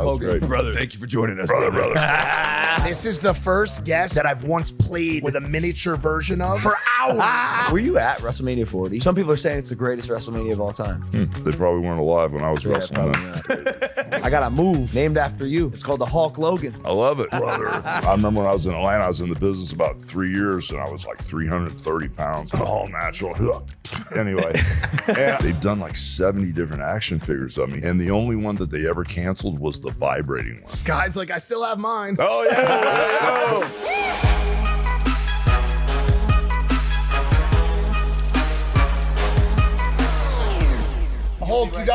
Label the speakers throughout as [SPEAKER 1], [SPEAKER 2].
[SPEAKER 1] Hogan.
[SPEAKER 2] Great.
[SPEAKER 3] Brother, thank you for joining us.
[SPEAKER 2] Brother.
[SPEAKER 1] This is the first guest that I've once played with a miniature version of for hours.
[SPEAKER 3] Were you at WrestleMania 40? Some people are saying it's the greatest WrestleMania of all time.
[SPEAKER 2] They probably weren't alive when I was wrestling.
[SPEAKER 3] I got a move named after you. It's called the Hulk Logan.
[SPEAKER 2] I love it, brother. I remember when I was in Atlanta, I was in the business about 3 years, and I was like 330 pounds, all natural. Anyway, and they've done like 70 different action figures of me, and the only one that they ever canceled was the vibrating one.
[SPEAKER 1] Sky's like, I still have mine.
[SPEAKER 2] Oh yeah,
[SPEAKER 1] Hulk, you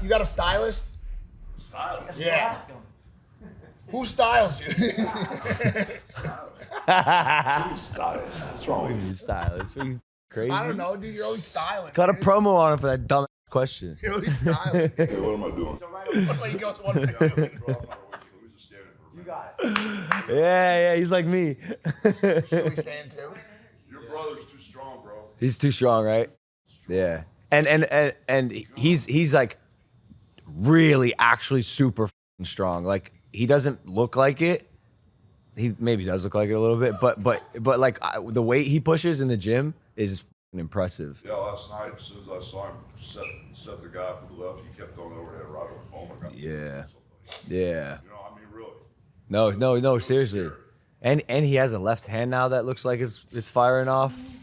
[SPEAKER 1] got a stylist?
[SPEAKER 2] Stylist?
[SPEAKER 1] Yeah. Who styles you?
[SPEAKER 2] Stylist. What's wrong with you?
[SPEAKER 3] Stylist. Are you crazy?
[SPEAKER 1] I don't know, dude. You're always styling.
[SPEAKER 3] Cut a
[SPEAKER 1] dude.
[SPEAKER 3] promo on it for that dumb question.
[SPEAKER 1] You're always styling.
[SPEAKER 2] Hey, what am I doing?
[SPEAKER 1] He goes, what am I doing?
[SPEAKER 3] You got it. Yeah, he's like me.
[SPEAKER 1] Should we stand too?
[SPEAKER 2] Your brother's too strong, bro.
[SPEAKER 3] He's too strong, right? Yeah. And he's like really actually super f***ing strong. Like he doesn't look like it. He maybe does look like it a little bit, but like the weight he pushes in the gym is f***ing impressive.
[SPEAKER 2] Yeah, last night, as soon as I saw him set the guy up to the left, he kept throwing overhead right over. Oh my God.
[SPEAKER 3] Yeah. Yeah.
[SPEAKER 2] You know, I mean, really.
[SPEAKER 3] No, seriously. And he has a left hand now that looks like it's firing off.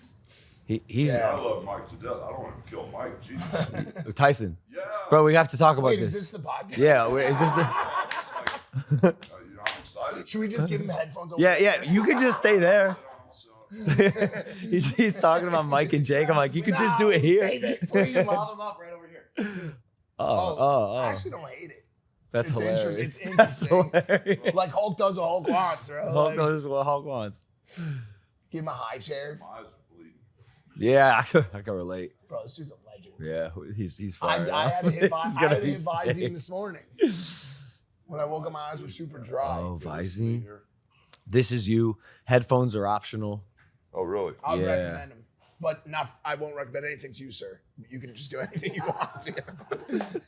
[SPEAKER 3] He's
[SPEAKER 2] I love Mike to death. I don't want to kill Mike. Jesus.
[SPEAKER 3] Tyson.
[SPEAKER 2] Yeah.
[SPEAKER 3] Bro, we have to talk about
[SPEAKER 1] Wait,
[SPEAKER 3] this.
[SPEAKER 1] is this the podcast?
[SPEAKER 3] Yeah, is this the?
[SPEAKER 2] You know, I'm excited.
[SPEAKER 1] Should we just give him headphones?
[SPEAKER 3] Yeah. You could just stay there. he's talking about Mike and Jake. I'm like, you could just do it here.
[SPEAKER 1] Please.
[SPEAKER 4] Lob him up right over here.
[SPEAKER 3] Oh.
[SPEAKER 1] I actually don't hate it.
[SPEAKER 3] That's
[SPEAKER 1] It's
[SPEAKER 3] hilarious.
[SPEAKER 1] It's
[SPEAKER 3] That's
[SPEAKER 1] interesting.
[SPEAKER 3] hilarious.
[SPEAKER 1] Like Hulk does what Hulk wants, bro.
[SPEAKER 3] Hulk
[SPEAKER 1] Like,
[SPEAKER 3] knows what Hulk wants.
[SPEAKER 1] give him a high chair.
[SPEAKER 2] My eyes are bleeding.
[SPEAKER 3] Yeah, I can relate.
[SPEAKER 1] Bro, this dude's a legend.
[SPEAKER 3] Yeah, he's
[SPEAKER 1] I
[SPEAKER 3] fine.
[SPEAKER 1] had to hit,
[SPEAKER 3] This is
[SPEAKER 1] I
[SPEAKER 3] gonna
[SPEAKER 1] had to
[SPEAKER 3] be
[SPEAKER 1] hit Visine
[SPEAKER 3] sick.
[SPEAKER 1] this morning. When I woke up, my eyes were super dry.
[SPEAKER 3] Oh, Visine. This is you. Headphones are optional.
[SPEAKER 2] Oh, really?
[SPEAKER 1] I would
[SPEAKER 3] Yeah.
[SPEAKER 1] recommend them. But I won't recommend anything to you, sir. You can just do anything you want to.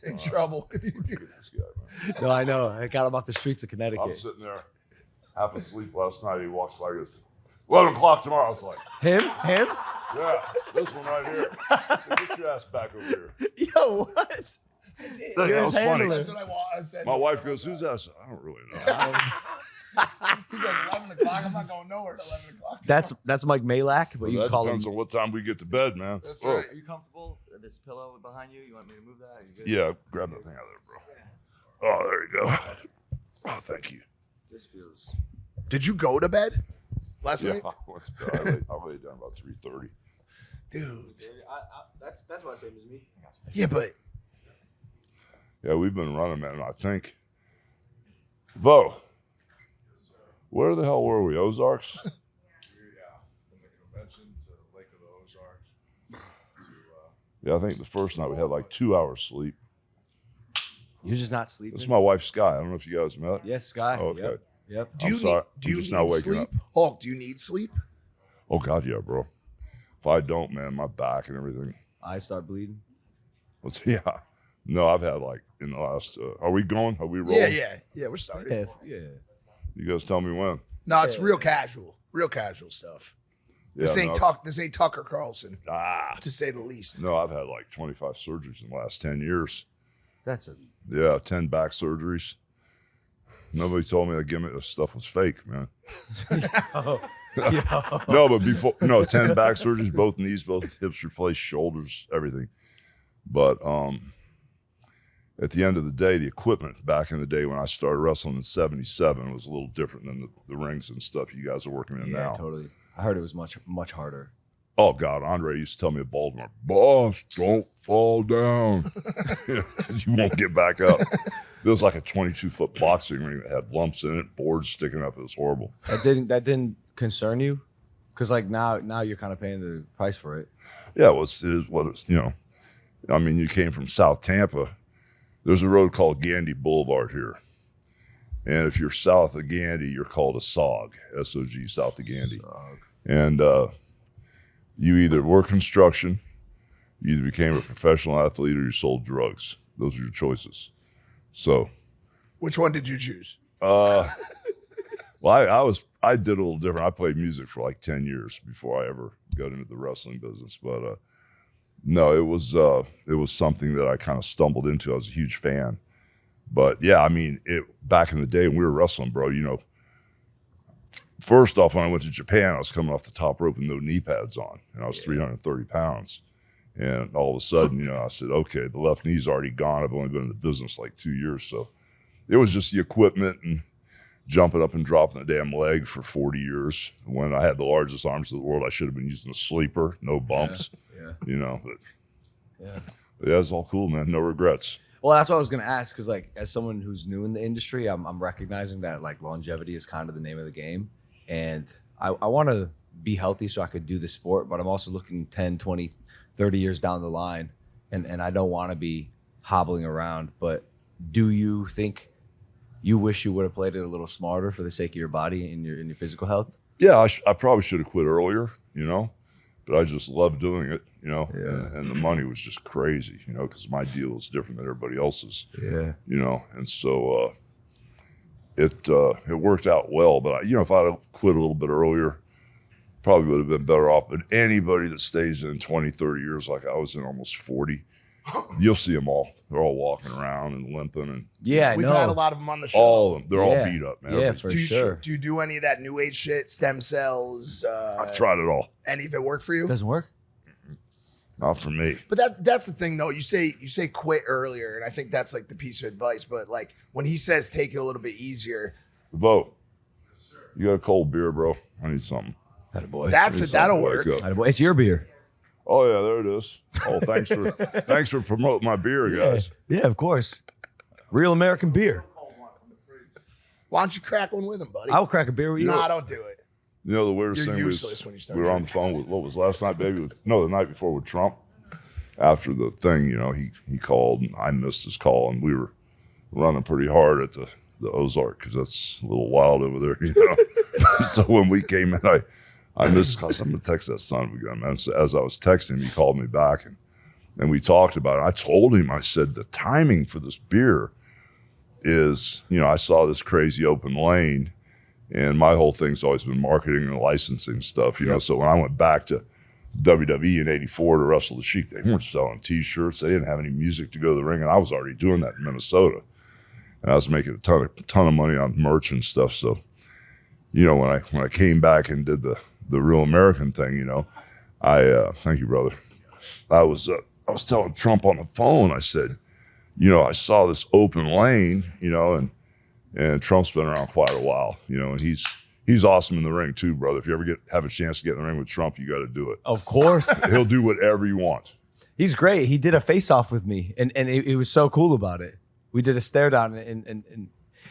[SPEAKER 1] In trouble if you do.
[SPEAKER 2] This guy, man.
[SPEAKER 3] No, I know. I got him off the streets of
[SPEAKER 2] I'm
[SPEAKER 3] Connecticut.
[SPEAKER 2] sitting there, half asleep last night. He walks by, goes, 11 o'clock tomorrow. I was like,
[SPEAKER 3] Him?
[SPEAKER 2] yeah, this one right here. I said, get your ass back over here.
[SPEAKER 3] Yo, what?
[SPEAKER 1] I did.
[SPEAKER 2] That
[SPEAKER 3] You're
[SPEAKER 2] was
[SPEAKER 3] his
[SPEAKER 2] funny.
[SPEAKER 3] handler.
[SPEAKER 1] That's what I said.
[SPEAKER 2] My wife goes, who's that? I said, I don't really know.
[SPEAKER 1] He goes, 11 o'clock. I'm not going nowhere at 11 o'clock.
[SPEAKER 3] That's Mike Malak, but you
[SPEAKER 2] That
[SPEAKER 3] can call him.
[SPEAKER 2] depends on what time we get to bed, man.
[SPEAKER 1] That's
[SPEAKER 2] Oh,
[SPEAKER 1] right.
[SPEAKER 4] Are you comfortable? This pillow behind you? You want me to move that? Are you good?
[SPEAKER 2] yeah, grab that thing out of there, bro. Oh, there you go. Oh, thank you.
[SPEAKER 4] This feels.
[SPEAKER 1] Did you go to bed last
[SPEAKER 2] Yeah,
[SPEAKER 1] night?
[SPEAKER 2] I laid down about 3:30.
[SPEAKER 1] Dude.
[SPEAKER 4] That's about the same as me.
[SPEAKER 1] Yeah, but
[SPEAKER 2] Yeah, we've been running, man. I think. Bo, where the hell were we? Ozarks?
[SPEAKER 5] Yeah, from the convention to Lake of the Ozarks.
[SPEAKER 2] Yeah, I think the first night we had like 2 hours sleep.
[SPEAKER 3] You're just not sleeping.
[SPEAKER 2] This is my wife, Sky. I don't know if you guys met.
[SPEAKER 3] Yes, Sky.
[SPEAKER 2] Oh, okay.
[SPEAKER 3] Yep.
[SPEAKER 1] do you
[SPEAKER 2] I'm sorry.
[SPEAKER 1] need, do you
[SPEAKER 2] I'm just
[SPEAKER 1] need
[SPEAKER 2] now waking
[SPEAKER 1] sleep?
[SPEAKER 2] up.
[SPEAKER 1] Hulk, do you need sleep?
[SPEAKER 2] Oh, God, yeah, bro. If I don't, man, my back and everything.
[SPEAKER 3] I start bleeding.
[SPEAKER 2] Yeah. No, I've had like in the last. Are we going? Are we rolling?
[SPEAKER 1] Yeah, we're starting.
[SPEAKER 3] Yeah.
[SPEAKER 2] You guys tell me when.
[SPEAKER 1] No, it's real casual stuff.
[SPEAKER 2] Yeah,
[SPEAKER 1] This ain't
[SPEAKER 2] no,
[SPEAKER 1] This ain't Tucker Carlson,
[SPEAKER 2] Ah,
[SPEAKER 1] to say the least.
[SPEAKER 2] no, I've had like 25 surgeries in the last 10 years.
[SPEAKER 3] That's a.
[SPEAKER 2] Yeah, 10 back surgeries. Nobody told me that this stuff was fake, man. No, but before, 10 back surgeries, both knees, both hips replaced, shoulders, everything. But at the end of the day, the equipment back in the day when I started wrestling in '77 was a little different than the rings and stuff you guys are working in
[SPEAKER 3] Yeah,
[SPEAKER 2] now.
[SPEAKER 3] totally. I heard it was much harder.
[SPEAKER 2] Oh, God, Andre used to tell me at Baltimore, boss, don't fall down. You won't get back up. It was like a 22-foot boxing ring that had lumps in it, boards sticking up. It was horrible.
[SPEAKER 3] That didn't concern you, because like now you're kind of paying the price for it.
[SPEAKER 2] Yeah, well, it is what it's, I mean, you came from South Tampa. There's a road called Gandy Boulevard here. And if you're south of Gandy, you're called a SOG, S-O-G, south of Gandy.
[SPEAKER 3] SOG.
[SPEAKER 2] And you either work construction, you either became a professional athlete, or you sold drugs. Those are your choices. So
[SPEAKER 1] Which one did you choose?
[SPEAKER 2] Well, I did a little different. I played music for like 10 years before I ever got into the wrestling business. But no, it was something that I kind of stumbled into. I was a huge fan. But yeah, I mean, back in the day when we were wrestling, bro, you know, first off, when I went to Japan, I was coming off the top rope with no knee pads on, and I was 330 pounds. And all of a sudden, you know, I said, okay, the left knee's already gone. I've only been in the business like 2 years. So it was just the equipment and jumping up and dropping the damn leg for 40 years. When I had the largest arms in the world, I should have been using a sleeper, no bumps, you know. But yeah, it's all cool, man. No regrets.
[SPEAKER 3] Well, that's what I was gonna ask, because like as someone who's new in the industry, I'm recognizing that like longevity is kind of the name of the game, and I want to be healthy so I could do the sport, but I'm also looking 10, 20, 30 years down the line, and I don't want to be hobbling around. But do you think you wish you would have played it a little smarter for the sake of your body and your physical health?
[SPEAKER 2] Yeah, I probably should have quit earlier, you know, but I just loved doing it, you know, and the money was just crazy, you know, because my deal is different than everybody else's, you know, and so it worked out well. But, you know, if I had quit a little bit earlier, probably would have been better off. But anybody that stays in 20, 30 years like I was in almost 40, you'll see them all. They're all walking around and limping. And
[SPEAKER 1] We've had a lot of them on the show.
[SPEAKER 2] all of them. They're all beat up, man.
[SPEAKER 3] Yeah, for sure.
[SPEAKER 1] Do you do any of that new age shit, stem cells?
[SPEAKER 2] I've tried it all.
[SPEAKER 1] Any of it work for you?
[SPEAKER 3] Doesn't work.
[SPEAKER 2] Not for me.
[SPEAKER 1] But that's the thing, though. You say quit earlier, and I think that's like the piece of advice. But like when he says take it a little bit easier,
[SPEAKER 2] Vote. You got a cold beer, bro? I need something.
[SPEAKER 3] Attaboy.
[SPEAKER 1] That'll work.
[SPEAKER 3] Attaboy. It's your beer.
[SPEAKER 2] Oh yeah, there it is. Oh, thanks for promoting my beer, guys.
[SPEAKER 3] Yeah, of course. Real American beer.
[SPEAKER 1] Why don't you crack one with him, buddy?
[SPEAKER 3] I'll crack a beer with you.
[SPEAKER 1] Nah, don't do it.
[SPEAKER 2] You know the weirdest
[SPEAKER 1] You're
[SPEAKER 2] thing
[SPEAKER 1] useless when you start
[SPEAKER 2] we were on the phone with what was last night, baby? No, the night before with Trump. After the thing, you know, he called and I missed his call, and we were running pretty hard at the Ozark because that's a little wild over there, you know. So when we came in, I missed because I'm gonna text that son of a gun, man. So as I was texting him, he called me back and we talked about it. I told him, I said, the timing for this beer is, you know, I saw this crazy open lane, and my whole thing's always been marketing and licensing stuff, you know. So when I went back to WWE in '84 to wrestle the Sheik, they weren't selling T-shirts. They didn't have any music to go to the ring, and I was already doing that in Minnesota, and I was making a ton of money on merch and stuff. So, you know, when I came back and did the Real American thing, you know, thank you, brother. I was telling Trump on the phone, I said, you know, I saw this open lane, you know, and Trump's been around quite a while, you know, and he's awesome in the ring too, brother. If you ever have a chance to get in the ring with Trump, you got to do it.
[SPEAKER 3] Of course.
[SPEAKER 2] He'll do whatever you want.
[SPEAKER 3] He's great. He did a face-off with me, and he was so cool about it. We did a stare down, and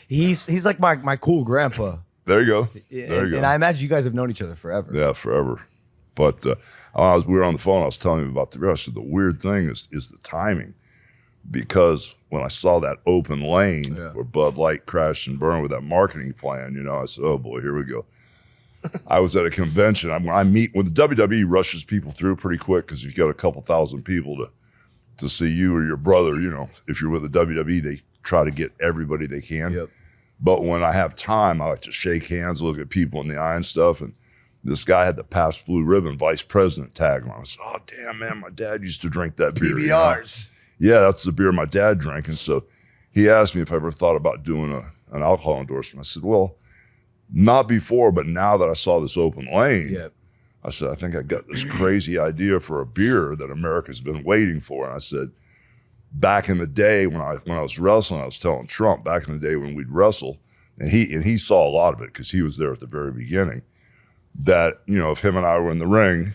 [SPEAKER 3] he's like my cool grandpa.
[SPEAKER 2] There you go. There you go.
[SPEAKER 3] And I imagine you guys have known each other forever.
[SPEAKER 2] Yeah, forever. But we were on the phone, I was telling him about the rest. So the weird thing is the timing, because when I saw that open lane where Bud Light crashed and burned with that marketing plan, you know, I said, oh boy, here we go. I was at a convention. I meet when the WWE rushes people through pretty quick because you've got a couple thousand people to see you or your brother. You know, if you're with the WWE, they try to get everybody they can.
[SPEAKER 3] Yep.
[SPEAKER 2] But when I have time, I like to shake hands, look at people in the eye and stuff. And this guy had the Pabst Blue Ribbon vice president tag on. I said, oh, damn, man, my dad used to drink that beer.
[SPEAKER 1] PBRs.
[SPEAKER 2] You know? Yeah, that's the beer my dad drank. And so he asked me if I ever thought about doing an alcohol endorsement. I said, well, not before, but now that I saw this open lane, I said, I think I got this crazy idea for a beer that America's been waiting for. And I said, back in the day when I was wrestling, I was telling Trump back in the day when we'd wrestle, and he saw a lot of it because he was there at the very beginning, that, you know, if him and I were in the ring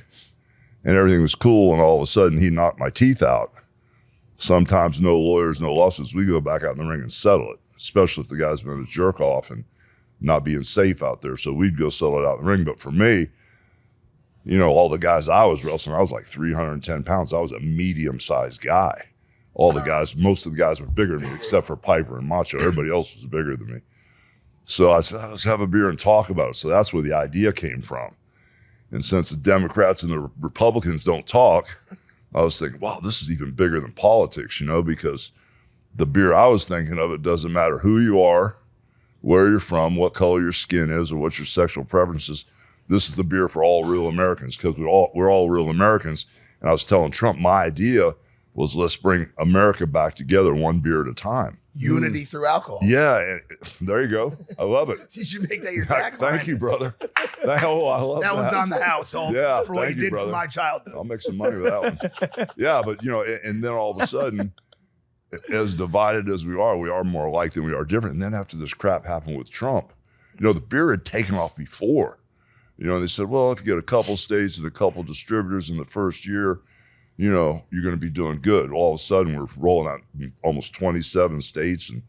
[SPEAKER 2] and everything was cool and all of a sudden he knocked my teeth out, sometimes no lawyers, no lawsuits, we go back out in the ring and settle it, especially if the guy's been a jerk off and not being safe out there. So we'd go settle it out in the ring. But for me, you know, all the guys I was wrestling, I was like 310 pounds. I was a medium-sized guy. Most of the guys were bigger than me, except for Piper and Macho. Everybody else was bigger than me. So I said, let's have a beer and talk about it. So that's where the idea came from. And since the Democrats and the Republicans don't talk, I was thinking, wow, this is even bigger than politics, you know, because the beer I was thinking of, it doesn't matter who you are, where you're from, what color your skin is, or what your sexual preferences. This is the beer for all real Americans, because we're all real Americans. And I was telling Trump, my idea was, let's bring America back together one beer at a time.
[SPEAKER 1] Unity through alcohol.
[SPEAKER 2] Yeah, and there you go. I love it.
[SPEAKER 1] You should make that your tagline.
[SPEAKER 2] Thank you, brother. I love that.
[SPEAKER 1] That one's on the household.
[SPEAKER 2] Yeah,
[SPEAKER 1] for what
[SPEAKER 2] thank
[SPEAKER 1] you
[SPEAKER 2] you,
[SPEAKER 1] did
[SPEAKER 2] brother.
[SPEAKER 1] for my childhood.
[SPEAKER 2] I'll make some money with that one. Yeah, but and then all of a sudden, as divided as we are more alike than we are different. And then after this crap happened with Trump, the beer had taken off before. They said, well, if you get a couple states and a couple distributors in the first year, you're going to be doing good. All of a sudden, we're rolling out almost 27 states and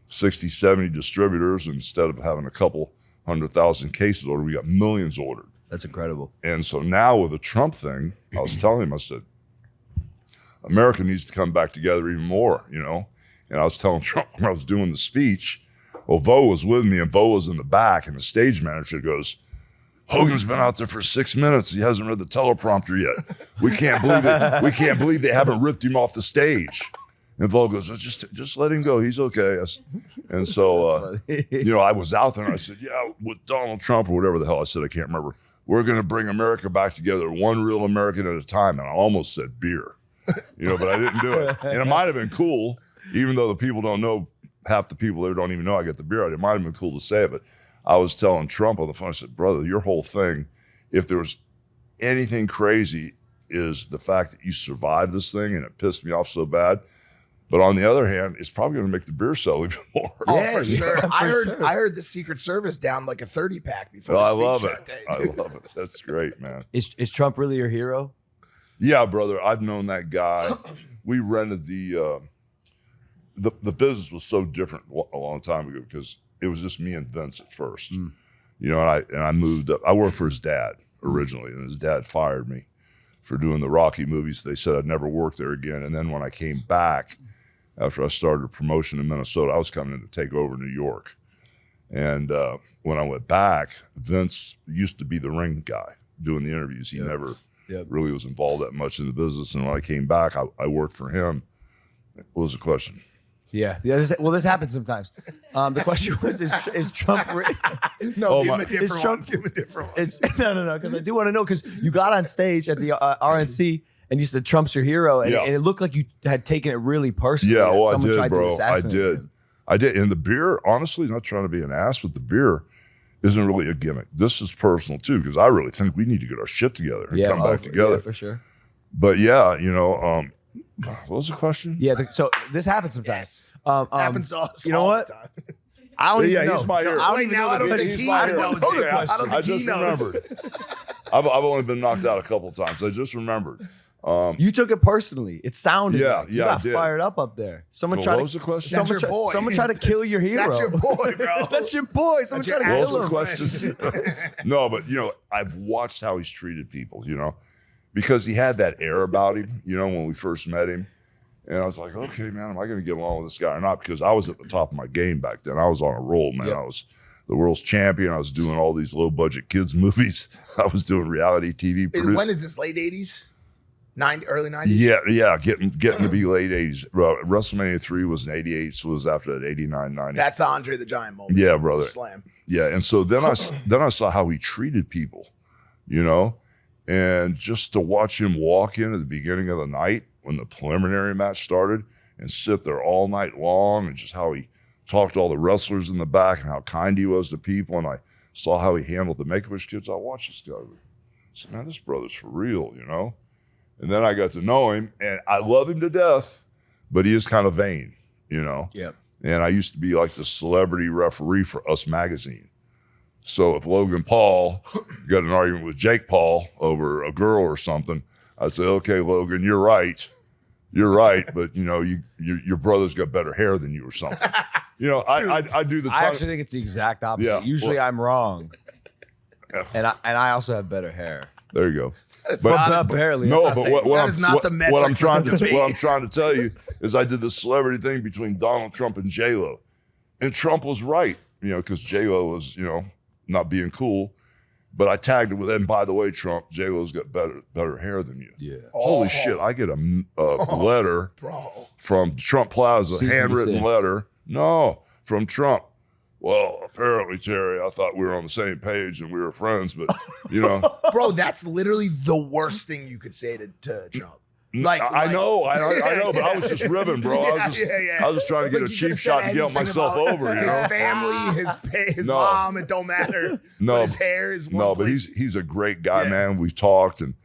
[SPEAKER 2] 60, 70 distributors. Instead of having a couple 100,000 cases ordered, we got millions ordered.
[SPEAKER 3] That's incredible.
[SPEAKER 2] And so now with the Trump thing, I was telling him, I said, America needs to come back together even more, And I was telling Trump when I was doing the speech, well, Vo was with me and Vo was in the back, and the stage manager goes, Hogan's been out there for 6 minutes. He hasn't read the teleprompter yet. We can't believe it. We can't believe they haven't ripped him off the stage. And Vo goes, just let him go. He's okay. And so, I was out there and I said, yeah, with Donald Trump or whatever the hell I said, I can't remember. We're going to bring America back together, one real American at a time. And I almost said beer, but I didn't do it. And it might have been cool, even though the people don't know, half the people there don't even know I get the beer out. It might have been cool to say it, but I was telling Trump on the phone, I said, brother, your whole thing, if there was anything crazy, is the fact that you survived this thing, and it pissed me off so bad. But on the other hand, it's probably going to make the beer sell even more.
[SPEAKER 1] Oh, for sure. I heard the Secret Service down like a 30-pack before.
[SPEAKER 2] I love it. I love it. That's great, man.
[SPEAKER 3] Is Trump really your hero?
[SPEAKER 2] Yeah, brother. I've known that guy. We rented the business was so different a long time ago because it was just me and Vince at first. And I moved up. I worked for his dad originally, and his dad fired me for doing the Rocky movies. They said I'd never work there again. And then when I came back, after I started a promotion in Minnesota, I was coming in to take over New York. And when I went back, Vince used to be the ring guy doing the interviews. He never really was involved that much in the business. And when I came back, I worked for him. What was the question?
[SPEAKER 3] Yeah. This happens sometimes. The question was, is Trump?
[SPEAKER 1] No, give him a different one. Give him a different one.
[SPEAKER 3] No, because I do want to know, because you got on stage at the RNC and you said Trump's your hero, and it looked like you had taken it really personally.
[SPEAKER 2] Yeah, well,
[SPEAKER 3] someone
[SPEAKER 2] I did,
[SPEAKER 3] tried
[SPEAKER 2] bro.
[SPEAKER 3] To assassinate him.
[SPEAKER 2] I did. And the beer, honestly, not trying to be an ass, but the beer isn't really a gimmick. This is personal too, because I really think we need to get our shit together and come back together.
[SPEAKER 3] Yeah, for sure.
[SPEAKER 2] But yeah, what was the question?
[SPEAKER 3] Yeah, so this happens sometimes.
[SPEAKER 1] Happens to us.
[SPEAKER 3] You know what? I don't even know.
[SPEAKER 2] He's my hero.
[SPEAKER 1] I don't think he knows it.
[SPEAKER 2] I just remembered. I've only been knocked out a couple of times. I just remembered.
[SPEAKER 3] You took it personally. It sounded like you got
[SPEAKER 2] I did.
[SPEAKER 3] fired up there. Someone
[SPEAKER 2] So
[SPEAKER 3] tried
[SPEAKER 2] what was the question?
[SPEAKER 3] Someone tried to kill your hero.
[SPEAKER 1] That's your boy, bro.
[SPEAKER 3] That's your boy. Someone tried to
[SPEAKER 2] What was
[SPEAKER 3] kill
[SPEAKER 2] the
[SPEAKER 3] him.
[SPEAKER 2] question? No, but I've watched how he's treated people, because he had that air about him, when we first met him. And I was like, okay, man, am I going to get along with this guy or not? Because I was at the top of my game back then. I was on a roll, man. I was the world's champion. I was doing all these low-budget kids movies. I was doing reality TV.
[SPEAKER 1] When is this? Late 80s? Early 90s?
[SPEAKER 2] Yeah, getting to be late 80s. WrestleMania 3 was in 88, so it was after that 89, 90.
[SPEAKER 1] That's the Andre the Giant moment.
[SPEAKER 2] Yeah, brother.
[SPEAKER 1] Slam.
[SPEAKER 2] Yeah, and so then I saw how he treated people, and just to watch him walk in at the beginning of the night when the preliminary match started and sit there all night long, and just how he talked to all the wrestlers in the back and how kind he was to people, and I saw how he handled the Make-A-Wish kids. I watched this guy. I said, man, this brother's for real, And then I got to know him, and I love him to death, but he is kind of vain,
[SPEAKER 3] Yep.
[SPEAKER 2] And I used to be like the celebrity referee for Us Magazine. So if Logan Paul got an argument with Jake Paul over a girl or something, I'd say, okay, Logan, you're right, but your brother's got better hair than you or something. I do the.
[SPEAKER 3] I actually think it's the exact opposite.
[SPEAKER 2] Yeah,
[SPEAKER 3] Usually I'm wrong, and I also have better hair.
[SPEAKER 2] There you go.
[SPEAKER 3] But apparently,
[SPEAKER 2] no, but
[SPEAKER 1] that is not the metric.
[SPEAKER 2] What I'm trying to tell you is I did this celebrity thing between Donald Trump and J-Lo, and Trump was right, because J-Lo was not being cool, But I tagged it with, and by the way, Trump, J-Lo's got better hair than you.
[SPEAKER 3] Yeah.
[SPEAKER 2] Holy shit! I get a letter from Trump Plaza,
[SPEAKER 3] Cease and
[SPEAKER 2] handwritten
[SPEAKER 3] desist.
[SPEAKER 2] letter. No, from Trump. Well, apparently, Terry, I thought we were on the same page and we were friends, but you know,
[SPEAKER 1] Bro, that's literally the worst thing you could say to Trump.
[SPEAKER 2] I know, but I was just ribbing, bro. I was just trying to get
[SPEAKER 1] Like,
[SPEAKER 2] a
[SPEAKER 1] you
[SPEAKER 2] cheap
[SPEAKER 1] could've
[SPEAKER 2] shot
[SPEAKER 1] said
[SPEAKER 2] to get
[SPEAKER 1] anything
[SPEAKER 2] myself
[SPEAKER 1] about
[SPEAKER 2] over. You
[SPEAKER 1] his
[SPEAKER 2] know,
[SPEAKER 1] family, his
[SPEAKER 2] No.
[SPEAKER 1] mom, it don't matter.
[SPEAKER 2] No.
[SPEAKER 1] But his hair is one
[SPEAKER 2] no, but
[SPEAKER 1] place.
[SPEAKER 2] he's a great guy,
[SPEAKER 1] Yeah.
[SPEAKER 2] man. We've talked and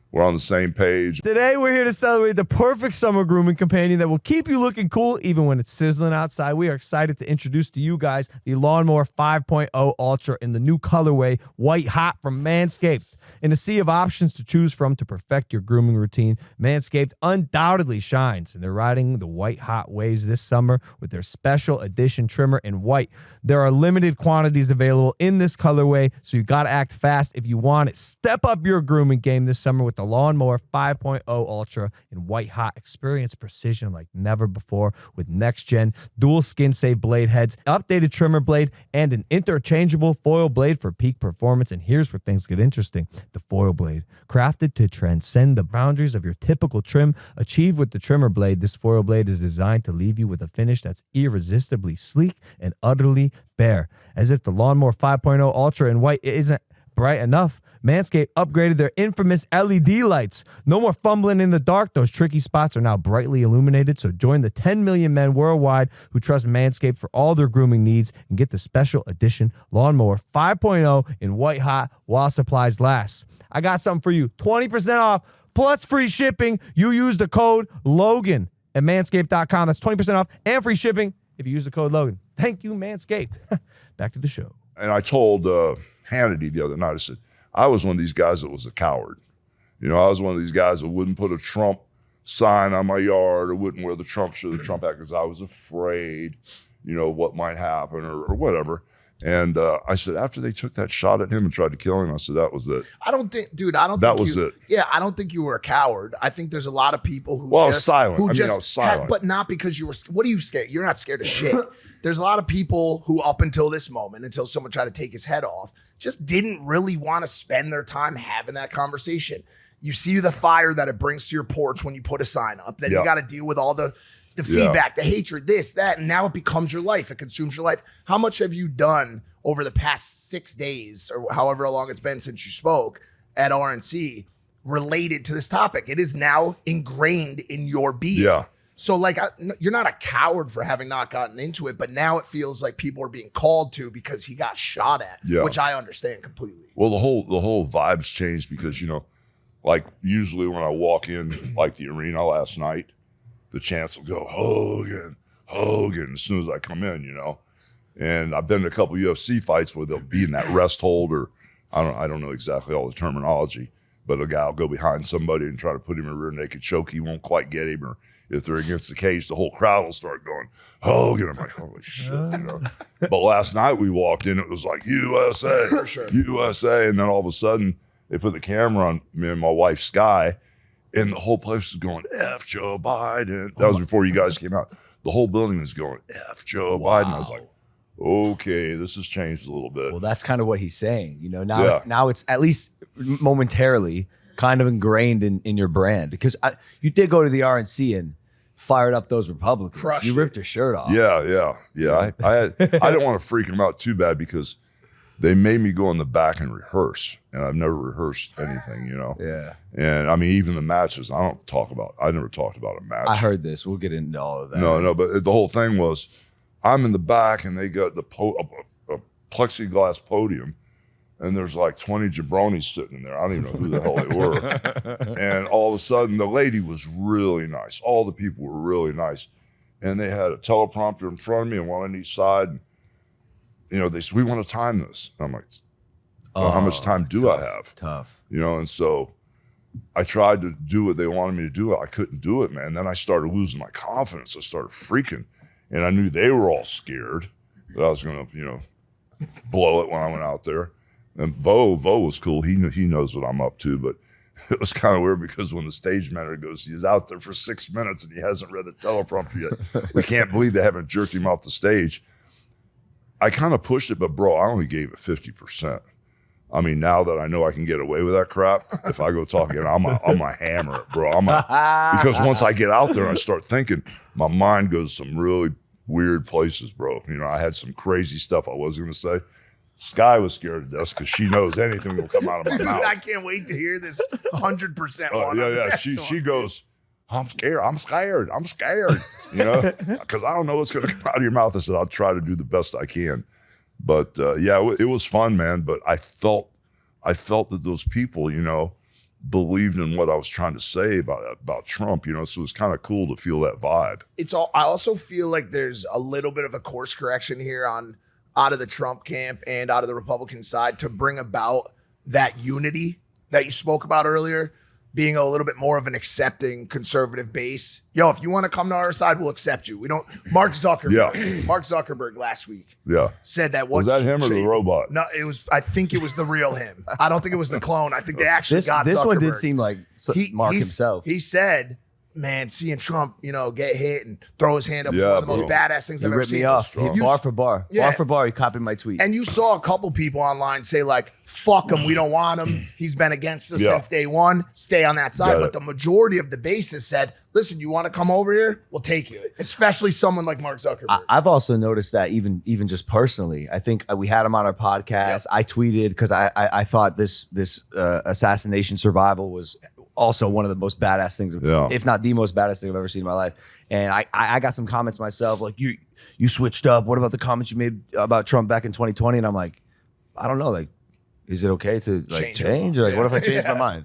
[SPEAKER 2] we're on the same page.
[SPEAKER 6] Today, we're here to celebrate the perfect summer grooming companion that will keep you looking cool even when it's sizzling outside. We are excited to introduce to you guys the Lawnmower 5.0 Ultra in the new colorway, White Hot from Manscaped. In a sea of options to choose from to perfect your grooming routine, Manscaped undoubtedly shines, and they're riding the white hot waves this summer with their special edition trimmer in white. There are limited quantities available in this colorway, so you got to act fast if you want it. Step up your grooming game this summer with the Lawnmower 5.0 Ultra in white hot. Experience precision like never before with next-gen dual skin-safe blade heads, updated trimmer blade, and an interchangeable foil blade for peak performance. And here's where things get interesting. The foil blade, crafted to transcend the boundaries of your typical trim, achieved with the trimmer blade. This foil blade is designed to leave you with a finish that's irresistibly sleek and utterly bare. As if the Lawnmower 5.0 Ultra in white isn't bright enough, Manscaped upgraded their infamous LED lights. No more fumbling in the dark. Those tricky spots are now brightly illuminated. So join the 10 million men worldwide who trust Manscaped for all their grooming needs and get the special edition Lawnmower 5.0 in white hot while supplies last. I got something for you. 20% off plus free shipping. You use the code Logan at manscaped.com. That's 20% off and free shipping if you use the code Logan. Thank you, Manscaped. Back to the show.
[SPEAKER 2] And I told Hannity the other night, I said, I was one of these guys that was a coward. You know, I was one of these guys that wouldn't put a Trump sign on my yard or wouldn't wear the Trump shirt, the Trump hat, because I was afraid, you know, what might happen or whatever. And I said, after they took that shot at him and tried to kill him, I said, that was it.
[SPEAKER 1] I don't think, dude, I don't
[SPEAKER 2] That
[SPEAKER 1] think
[SPEAKER 2] was
[SPEAKER 1] you,
[SPEAKER 2] it.
[SPEAKER 1] Yeah, I don't think you were a coward. I think there's a lot of people who
[SPEAKER 2] Well, I was
[SPEAKER 1] just,
[SPEAKER 2] silent.
[SPEAKER 1] who
[SPEAKER 2] I mean,
[SPEAKER 1] just
[SPEAKER 2] I was silent.
[SPEAKER 1] but not because you were, what are you scared? You're not scared of shit. There's a lot of people who up until this moment, until someone tried to take his head off, just didn't really want to spend their time having that conversation. You see the fire that it brings to your porch when you put a sign up. Then you got to deal with all the feedback, the hatred, this, that, and now it becomes your life. It consumes your life. How much have you done over the past 6 days or however long it's been since you spoke at RNC related to this topic? It is now ingrained in your being.
[SPEAKER 2] Yeah.
[SPEAKER 1] So like, you're not a coward for having not gotten into it, but now it feels like people are being called to because he got shot at, which I understand completely.
[SPEAKER 2] Well, the whole vibes changed because, you know, like usually when I walk in like the arena last night, the chants will go, Hogan, Hogan, as soon as I come in, you know. And I've been to a couple UFC fights where they'll be in that rest hold, or I don't know exactly all the terminology, but a guy will go behind somebody and try to put him in a rear naked choke. He won't quite get him, or if they're against the cage, the whole crowd will start going, Hogan. I'm like, holy shit, you know. But last night we walked in, it was like USA,
[SPEAKER 1] For sure.
[SPEAKER 2] USA, and then all of a sudden they put the camera on me and my wife Sky, and the whole place was going, F Joe Biden. That was before you guys came out. The whole building was going, F Joe Biden. I was like, okay, this has changed a little bit.
[SPEAKER 3] Well, that's kind of what he's saying. You know, now it's at least momentarily kind of ingrained in your brand, because you did go to the RNC and fired up those Republicans.
[SPEAKER 1] Crushed
[SPEAKER 3] you ripped their shirt off.
[SPEAKER 2] Yeah. I didn't want to freak them out too bad because they made me go in the back and rehearse, and I've never rehearsed anything, you know.
[SPEAKER 3] Yeah.
[SPEAKER 2] And I mean, even the matches, I never talked about a match.
[SPEAKER 3] I heard this. We'll get into all of that.
[SPEAKER 2] No, but the whole thing was, I'm in the back and they got a plexiglass podium, and there's like 20 jabronis sitting in there. I don't even know who the hell they were. And all of a sudden, the lady was really nice. All the people were really nice. And they had a teleprompter in front of me and one on each side. And, you know, they said, we want to time this. And I'm like, well, how much time do I have?
[SPEAKER 3] Tough.
[SPEAKER 2] You know, and so I tried to do what they wanted me to do. I couldn't do it, man. Then I started losing my confidence. I started freaking. And I knew they were all scared that I was going to, you know, blow it when I went out there. And Vo was cool. He knows what I'm up to, but it was kind of weird because when the stage manager goes, he's out there for 6 minutes and he hasn't read the teleprompter yet. We can't believe they haven't jerked him off the stage. I kind of pushed it, but bro, I only gave it 50%. I mean, now that I know I can get away with that crap, if I go talking, I'm a hammer it, bro. Because once I get out there and I start thinking, my mind goes some really weird places, bro. You know, I had some crazy stuff I was going to say. Sky was scared to death because she knows anything will come out of my mouth.
[SPEAKER 1] I can't wait to hear this 100% one.
[SPEAKER 2] Yeah. She goes, I'm scared. You know, because I don't know what's going to come out of your mouth. I said, I'll try to do the best I can. But it was fun, man. But I felt that those people, you know, believed in what I was trying to say about Trump, you know, so it was kind of cool to feel that vibe.
[SPEAKER 1] I also feel like there's a little bit of a course correction here out of the Trump camp and out of the Republican side to bring about that unity that you spoke about earlier, being a little bit more of an accepting conservative base. Yo, if you want to come to our side, we'll accept you. We don't. Mark Zuckerberg last week said that.
[SPEAKER 2] Was that him or the robot?
[SPEAKER 1] No, it was. I think it was the real him. I don't think it was the clone. I think they actually got
[SPEAKER 3] this
[SPEAKER 1] Zuckerberg.
[SPEAKER 3] one did seem like Mark himself.
[SPEAKER 1] He said, man, seeing Trump, you know, get hit and throw his hand up was one of the most badass things I've ever seen.
[SPEAKER 3] He ripped me off. Bar for bar.
[SPEAKER 1] Yeah.
[SPEAKER 3] Bar for bar, he copied my tweet.
[SPEAKER 1] And you saw a couple people online say like, fuck him, we don't want him. He's been against us since day one. Stay on that side. But the majority of the bases said, listen, you want to come over here? We'll take you. Especially someone like Mark Zuckerberg.
[SPEAKER 3] I've also noticed that even just personally. I think we had him on our podcast. I tweeted because I thought this assassination survival was also one of the most badass things, if not the most badass thing I've ever seen in my life. And I got some comments myself, like, you switched up. What about the comments you made about Trump back in 2020? And I'm like, I don't know, like, is it okay to like change? Or like, what if I change my mind?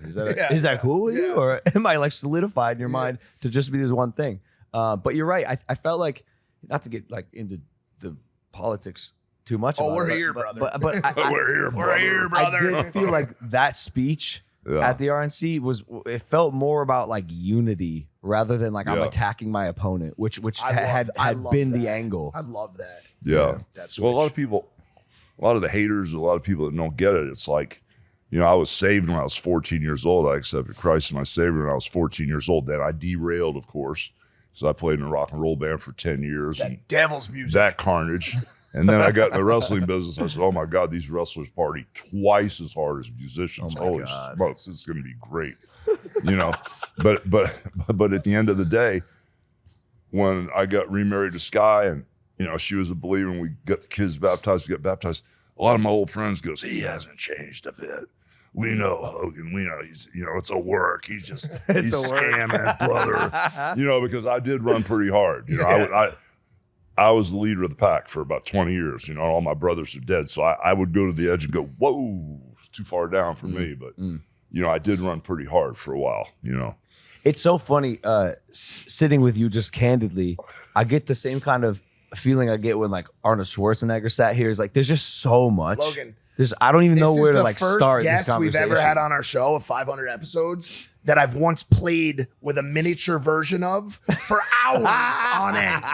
[SPEAKER 3] Is that cool with you? Or am I like solidified in your mind to just be this one thing? But you're right. I felt like, not to get like into the politics too much.
[SPEAKER 1] We're here, brother.
[SPEAKER 2] But we're here, brother.
[SPEAKER 3] I did feel like that speech at the RNC it felt more about like unity rather than like I'm attacking my opponent, which had been the angle.
[SPEAKER 1] I love that.
[SPEAKER 2] Yeah. Well, a lot of the haters, a lot of people that don't get it, it's like, you know, I was saved when I was 14 years old. I accepted Christ as my Savior when I was 14 years old. Then I derailed, of course, because I played in a rock and roll band for 10 years.
[SPEAKER 1] That devil's music.
[SPEAKER 2] That carnage. And then I got in the wrestling business. I said, oh my God, these wrestlers party twice as hard as musicians. Holy smokes, it's going to be great. You know, but at the end of the day, when I got remarried to Sky and, you know, she was a believer and we got the kids baptized, we got baptized, a lot of my old friends goes, he hasn't changed a bit. We know Hogan. We know he's, you know, it's a work. He's scamming, brother. You know, because I did run pretty hard. You know, I was the leader of the pack for about 20 years. You know, all my brothers are dead. So I would go to the edge and go, whoa, it's too far down for me. But, you know, I did run pretty hard for a while, you know.
[SPEAKER 3] It's so funny sitting with you just candidly. I get the same kind of feeling I get when like Arnold Schwarzenegger sat here. Is like, there's just so much.
[SPEAKER 1] Logan,
[SPEAKER 3] I don't even know where to like start this conversation.
[SPEAKER 1] This is the first guest we've ever had on our show of 500 episodes that I've once played with a miniature version of for hours on end.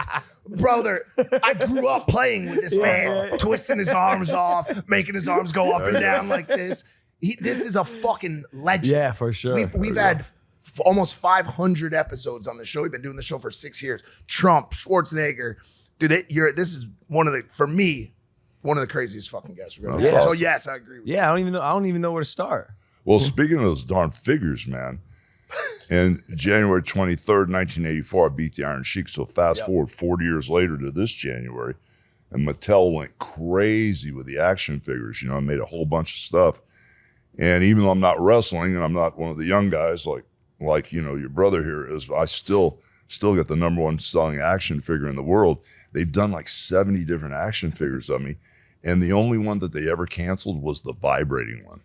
[SPEAKER 1] Brother, I grew up playing with this man, twisting his arms off, making his arms go up and down like this. This is a fucking legend.
[SPEAKER 3] Yeah, for sure.
[SPEAKER 1] We've had almost 500 episodes on the show. We've been doing the show for 6 years. Trump, Schwarzenegger. Dude, this is for me, one of the craziest fucking guests we've ever had. So yes, I agree with you.
[SPEAKER 3] Yeah, I don't even know where to start.
[SPEAKER 2] Well, speaking of those darn figures, man, in January 23rd, 1984, I beat the Iron Sheik. So fast forward 40 years later to this January, and Mattel went crazy with the action figures. You know, I made a whole bunch of stuff. And even though I'm not wrestling and I'm not one of the young guys like you know, your brother here is, I still got the #1 selling action figure in the world. They've done like 70 different action figures of me. And the only one that they ever canceled was the vibrating one.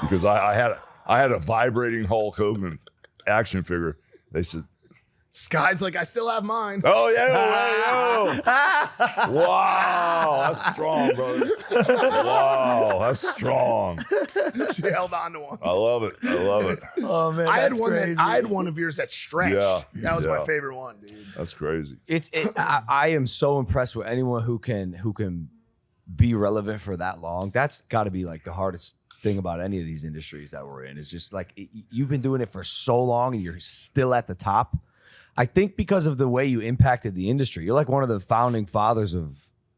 [SPEAKER 2] Because I had a vibrating Hulk Hogan action figure. They said,
[SPEAKER 1] Sky's like, I still have mine.
[SPEAKER 2] oh yeah, wow, that's strong, brother. Wow, that's strong.
[SPEAKER 1] She held on to one.
[SPEAKER 2] I love it.
[SPEAKER 3] Oh man,
[SPEAKER 1] I had one of yours that stretched.
[SPEAKER 2] Yeah,
[SPEAKER 1] that was my favorite one, dude.
[SPEAKER 2] That's crazy.
[SPEAKER 3] I am so impressed with anyone who can be relevant for that long. That's got to be like the hardest thing about any of these industries that we're in. It's just like you've been doing it for so long and you're still at the top. I think because of the way you impacted the industry, you're like one of the founding fathers of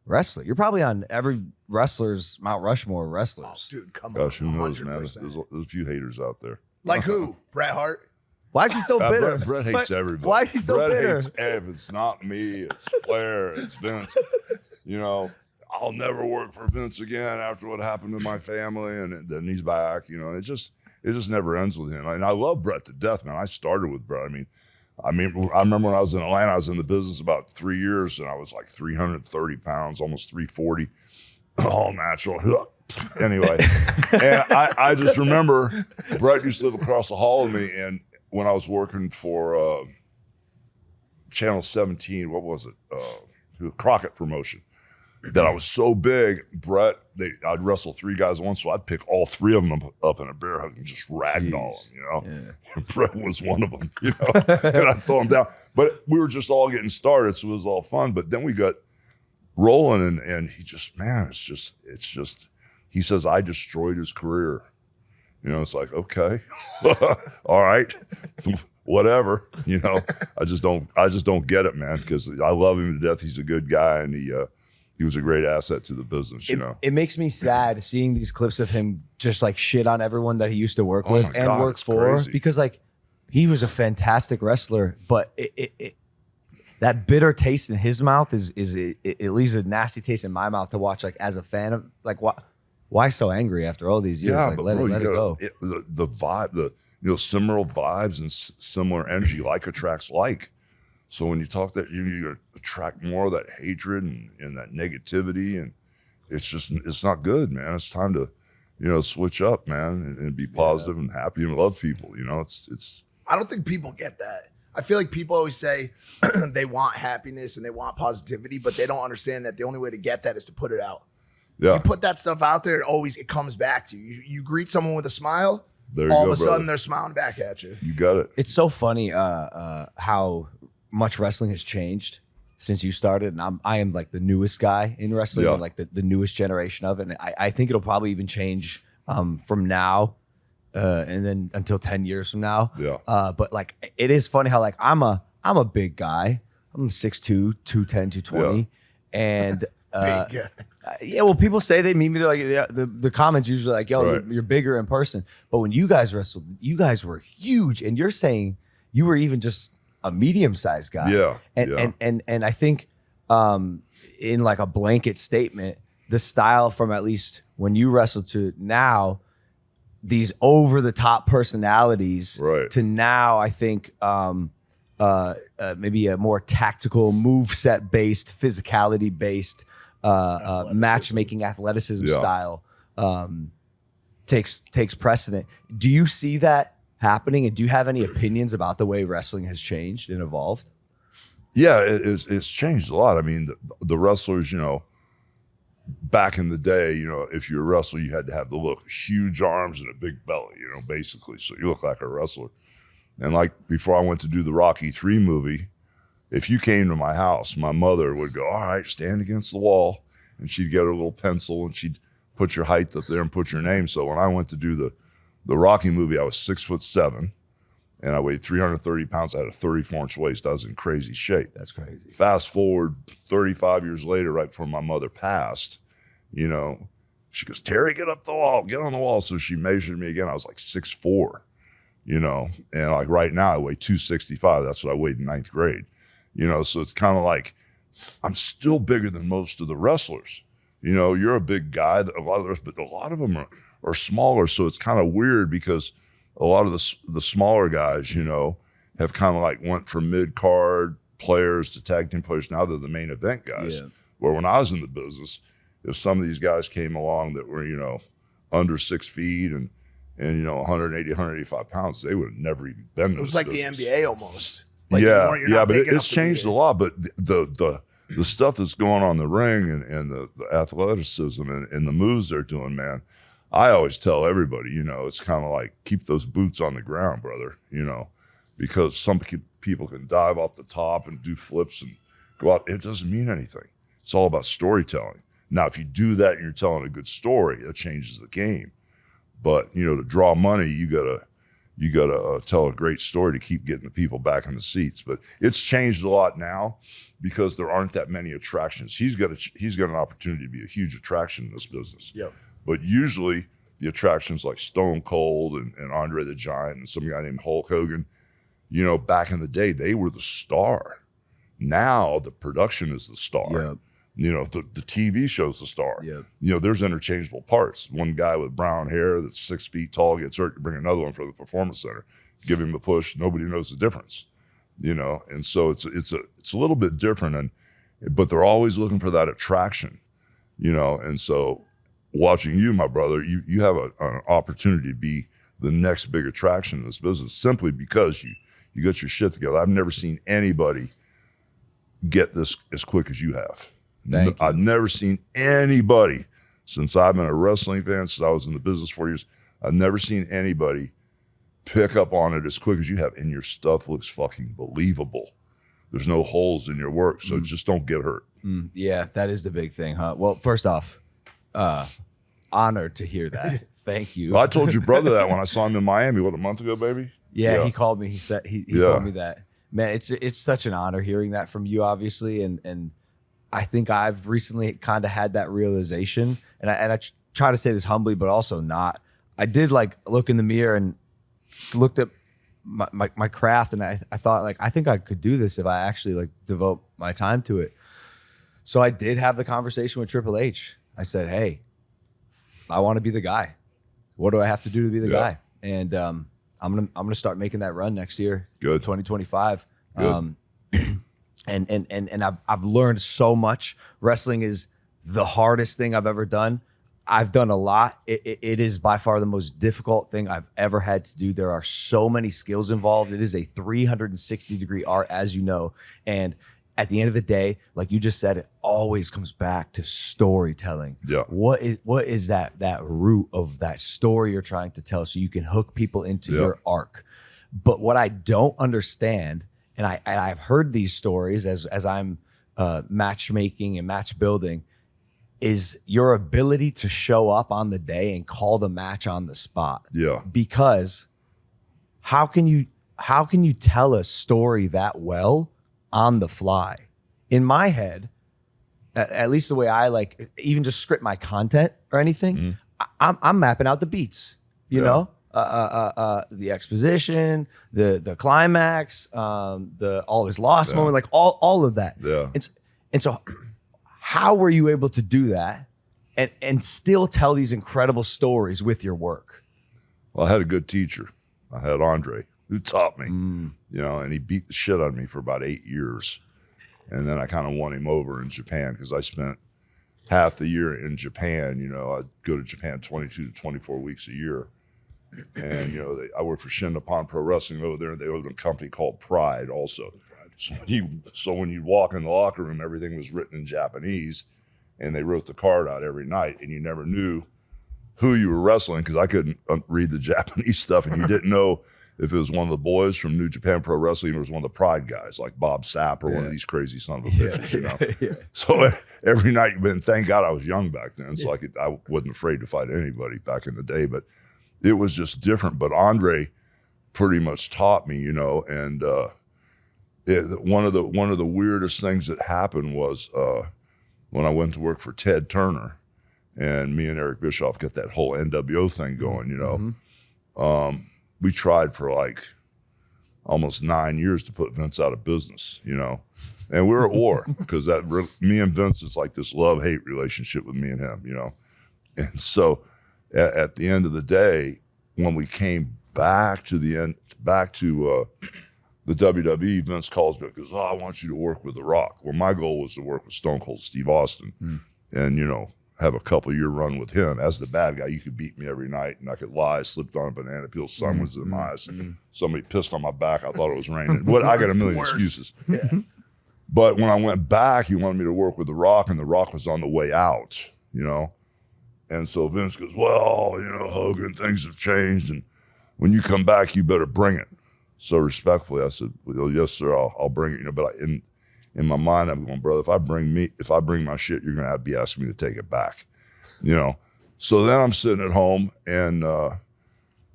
[SPEAKER 3] wrestler. You're probably on every wrestler's Mount Rushmore of
[SPEAKER 1] Oh,
[SPEAKER 3] wrestlers.
[SPEAKER 1] dude, come
[SPEAKER 2] Gosh,
[SPEAKER 1] on.
[SPEAKER 2] who knows, man?
[SPEAKER 1] 100%.
[SPEAKER 2] There's a few haters out there.
[SPEAKER 1] Like who? Bret Hart?
[SPEAKER 3] Why is he so bitter?
[SPEAKER 2] Brett hates everybody.
[SPEAKER 3] Why is he so
[SPEAKER 2] Brett
[SPEAKER 3] bitter?
[SPEAKER 2] hates Ev. It's not me. It's Flair. It's Vince. You know, I'll never work for Vince again after what happened to my family, and then he's back. You know, it just never ends with him. And I love Brett to death, man. I started with Brett. I remember when I was in Atlanta, I was in the business about 3 years, and I was like 330 pounds, almost 340, all natural. Anyway, and I just remember Brett used to live across the hall with me, and when I was working for Channel 17, what was it? Crockett Promotion. That I was so big, Brett, I'd wrestle 3 guys at once, so I'd pick all 3 of them up in a bear hug and just ragdoll them, you know?
[SPEAKER 3] Yeah.
[SPEAKER 2] And Brett was one of them, you know? And I'd throw him down. But we were just all getting started, so it was all fun. But then we got rolling, and he just, man, it's just, he says, I destroyed his career. You know, it's like, okay, all right, whatever, you know? I just don't get it, man, because I love him to death. He's a good guy, and he was a great asset to the business, you know.
[SPEAKER 3] It makes me sad seeing these clips of him just like shit on everyone that he used to work
[SPEAKER 2] Oh
[SPEAKER 3] with
[SPEAKER 2] my
[SPEAKER 3] and
[SPEAKER 2] God,
[SPEAKER 3] work
[SPEAKER 2] it's
[SPEAKER 3] for,
[SPEAKER 2] crazy.
[SPEAKER 3] because like he was a fantastic wrestler, but that bitter taste in his mouth it leaves a nasty taste in my mouth to watch. Like as a fan of, like, why so angry after all these years?
[SPEAKER 2] Yeah,
[SPEAKER 3] like,
[SPEAKER 2] but
[SPEAKER 3] let
[SPEAKER 2] bro,
[SPEAKER 3] it go.
[SPEAKER 2] The vibe, similar vibes and similar energy, like attracts like. So when you talk that, you attract more of that hatred and that negativity, and it's not good, man. It's time to, switch up, man, and be positive and happy and love people. It's.
[SPEAKER 1] I don't think people get that. I feel like people always say they want happiness and they want positivity, but they don't understand that the only way to get that is to put it out.
[SPEAKER 2] Yeah.
[SPEAKER 1] You put that stuff out there, it comes back to you. You greet someone with a smile,
[SPEAKER 2] There you
[SPEAKER 1] all
[SPEAKER 2] go,
[SPEAKER 1] of a sudden
[SPEAKER 2] brother.
[SPEAKER 1] they're smiling back at you.
[SPEAKER 2] You got it.
[SPEAKER 3] It's so funny how much wrestling has changed since you started, and I am like the newest guy in wrestling,
[SPEAKER 2] Yeah.
[SPEAKER 3] and like the newest generation of it. And I think it'll probably even change from now and then until 10 years from now.
[SPEAKER 2] Yeah.
[SPEAKER 3] But like it is funny how like I'm a big guy. I'm 6'2", 210, 220, and
[SPEAKER 1] Big guy.
[SPEAKER 3] yeah. Well, people say they meet me. They're like the comments usually like, "Yo,
[SPEAKER 2] Right.
[SPEAKER 3] you're bigger in person." But when you guys wrestled, you guys were huge, and you're saying you were even just a medium-sized guy.
[SPEAKER 2] Yeah,
[SPEAKER 3] And
[SPEAKER 2] yeah.
[SPEAKER 3] and I think in like a blanket statement, the style from at least when you wrestled to now, these over-the-top personalities,
[SPEAKER 2] Right.
[SPEAKER 3] to now, I think maybe a more tactical, move-set based, physicality based, matchmaking athleticism
[SPEAKER 2] Yeah.
[SPEAKER 3] style takes precedent. Do you see that happening, and do you have any opinions about the way wrestling has changed and evolved?
[SPEAKER 2] Yeah, it's changed a lot. I mean, the wrestlers, back in the day, if you're a wrestler, you had to have the look, huge arms and a big belly, basically. So you look like a wrestler. And like before I went to do the Rocky III movie, if you came to my house, my mother would go, all right, stand against the wall. And she'd get her little pencil and she'd put your height up there and put your name. So when I went to do the Rocky movie, I was 6'7", and I weighed 330 pounds. I had a 34-inch waist. I was in crazy shape.
[SPEAKER 3] That's crazy.
[SPEAKER 2] Fast forward 35 years later, right before my mother passed, she goes, Terry, get up the wall, get on the wall. So she measured me again. I was like 6'4", and like right now I weigh 265. That's what I weighed in 9th grade, so it's kind of like I'm still bigger than most of the wrestlers. You're a big guy, a lot of the rest, but a lot of them are smaller. So it's kind of weird because a lot of the smaller guys, have kind of like went from mid-card players to tag team players. Now they're the main event guys.
[SPEAKER 3] Yeah.
[SPEAKER 2] Where when I was in the business, if some of these guys came along that were, under 6 feet and 180, 185 pounds, they would have never even been to
[SPEAKER 1] It was
[SPEAKER 2] this
[SPEAKER 1] like
[SPEAKER 2] business.
[SPEAKER 1] the NBA almost. Like you're
[SPEAKER 2] Yeah,
[SPEAKER 1] not
[SPEAKER 2] but
[SPEAKER 1] big enough
[SPEAKER 2] it's
[SPEAKER 1] to be
[SPEAKER 2] changed a
[SPEAKER 1] there.
[SPEAKER 2] lot. But the stuff that's going on in the ring and the athleticism and the moves they're doing, man, I always tell everybody, it's kind of like keep those boots on the ground, brother, because some people can dive off the top and do flips and go out. It doesn't mean anything. It's all about storytelling. Now, if you do that and you're telling a good story, that changes the game. But, to draw money, you gotta you got to tell a great story to keep getting the people back in the seats. But it's changed a lot now because there aren't that many attractions. He's got an opportunity to be a huge attraction in this business.
[SPEAKER 1] Yep.
[SPEAKER 2] But usually the attractions like Stone Cold and Andre the Giant and some guy named Hulk Hogan, you know, back in the day, they were the star. Now the production is the star.
[SPEAKER 3] Yep.
[SPEAKER 2] You know, the TV show's the star.
[SPEAKER 3] Yep.
[SPEAKER 2] You know, there's interchangeable parts. One guy with brown hair that's 6 feet tall gets hurt, you bring another one from the performance center, give him a push, nobody knows the difference. You know, and so it's a little bit different, but they're always looking for that attraction, you know. And so watching you, my brother, you have an opportunity to be the next big attraction in this business simply because you got your shit together. I've never seen anybody get this as quick as you have.
[SPEAKER 3] Thank you.
[SPEAKER 2] I've never seen anybody since I've been a wrestling fan, since I was in the business 4 years, I've never seen anybody pick up on it as quick as you have. And your stuff looks fucking believable. There's no holes in your work, so just don't get hurt.
[SPEAKER 3] Yeah, that is the big thing, huh? Well, first off, honored to hear that. Thank you.
[SPEAKER 2] I told your brother that when I saw him in Miami, what, a month ago, baby?
[SPEAKER 3] Yeah, he called me. He said he told me that. Man, it's such an honor hearing that from you, obviously, and I think I've recently kind of had that realization, and I try to say this humbly, but also not. I did like look in the mirror and looked at my craft, and I thought like I think I could do this if I actually like devote my time to it. So I did have the conversation with Triple H. I said, "Hey, I want to be the guy. What do I have to do to be the guy?" And I'm gonna start making that run next year.
[SPEAKER 2] Good.
[SPEAKER 3] 2025.
[SPEAKER 2] Good.
[SPEAKER 3] And I've learned so much. Wrestling is the hardest thing I've ever done. I've done a lot. It is by far the most difficult thing I've ever had to do. There are so many skills involved. It is a 360-degree art, as you know. And at the end of the day, like you just said, it always comes back to storytelling.
[SPEAKER 2] Yeah.
[SPEAKER 3] What is that root of that story you're trying to tell so you can hook people into your arc? But what I don't understand, and I've heard these stories as I'm matchmaking and match building, is your ability to show up on the day and call the match on the spot.
[SPEAKER 2] Yeah.
[SPEAKER 3] Because how can you tell a story that well on the fly? In my head, at least the way I like even just script my content or anything, I'm mapping out the beats, you know? The exposition, the climax, all his lost moment, like all of that.
[SPEAKER 2] Yeah.
[SPEAKER 3] And so how were you able to do that and still tell these incredible stories with your work?
[SPEAKER 2] Well, I had a good teacher. I had Andre who taught me, you know, and he beat the shit out of me for about 8 years. And then I kind of won him over in Japan because I spent half the year in Japan. You know, I'd go to Japan 22 to 24 weeks a year. And, you know, I worked for Shin Nippon Pro Wrestling over there. They owned a company called Pride also. So when you walk in the locker room, everything was written in Japanese, and they wrote the card out every night, and you never knew who you were wrestling because I couldn't read the Japanese stuff, and you didn't know if it was one of the boys from New Japan Pro Wrestling or it was one of the Pride guys like Bob Sapp or one of these crazy son of a bitches, you know. So every night, thank God I was young back then, so I wasn't afraid to fight anybody back in the day, but it was just different. But Andre pretty much taught me, you know, and one of the weirdest things that happened was when I went to work for Ted Turner, and me and Eric Bischoff got that whole NWO thing going, you know. We tried for like almost 9 years to put Vince out of business, you know, and we were at war because me and Vince is like this love-hate relationship with me and him, you know. And so at the end of the day, when we came back to the WWE, Vince calls me and goes, "Oh, I want you to work with The Rock." Well, my goal was to work with Stone Cold Steve Austin and, you know, have a couple-year run with him. As the bad guy, you could beat me every night, and I could lie, slipped on a banana peel, sun was in my eyes. Somebody pissed on my back. I thought it was raining. I got a million excuses. But when I went back, he wanted me to work with The Rock, and The Rock was on the way out, you know. And so Vince goes, "Well, you know, Hogan, things have changed, and when you come back, you better bring it." So respectfully, I said, "Well, yes, sir, I'll bring it." You know, but in my mind, I'm going, "Brother, if I bring my shit, you're gonna be asking me to take it back," you know. So then I'm sitting at home, and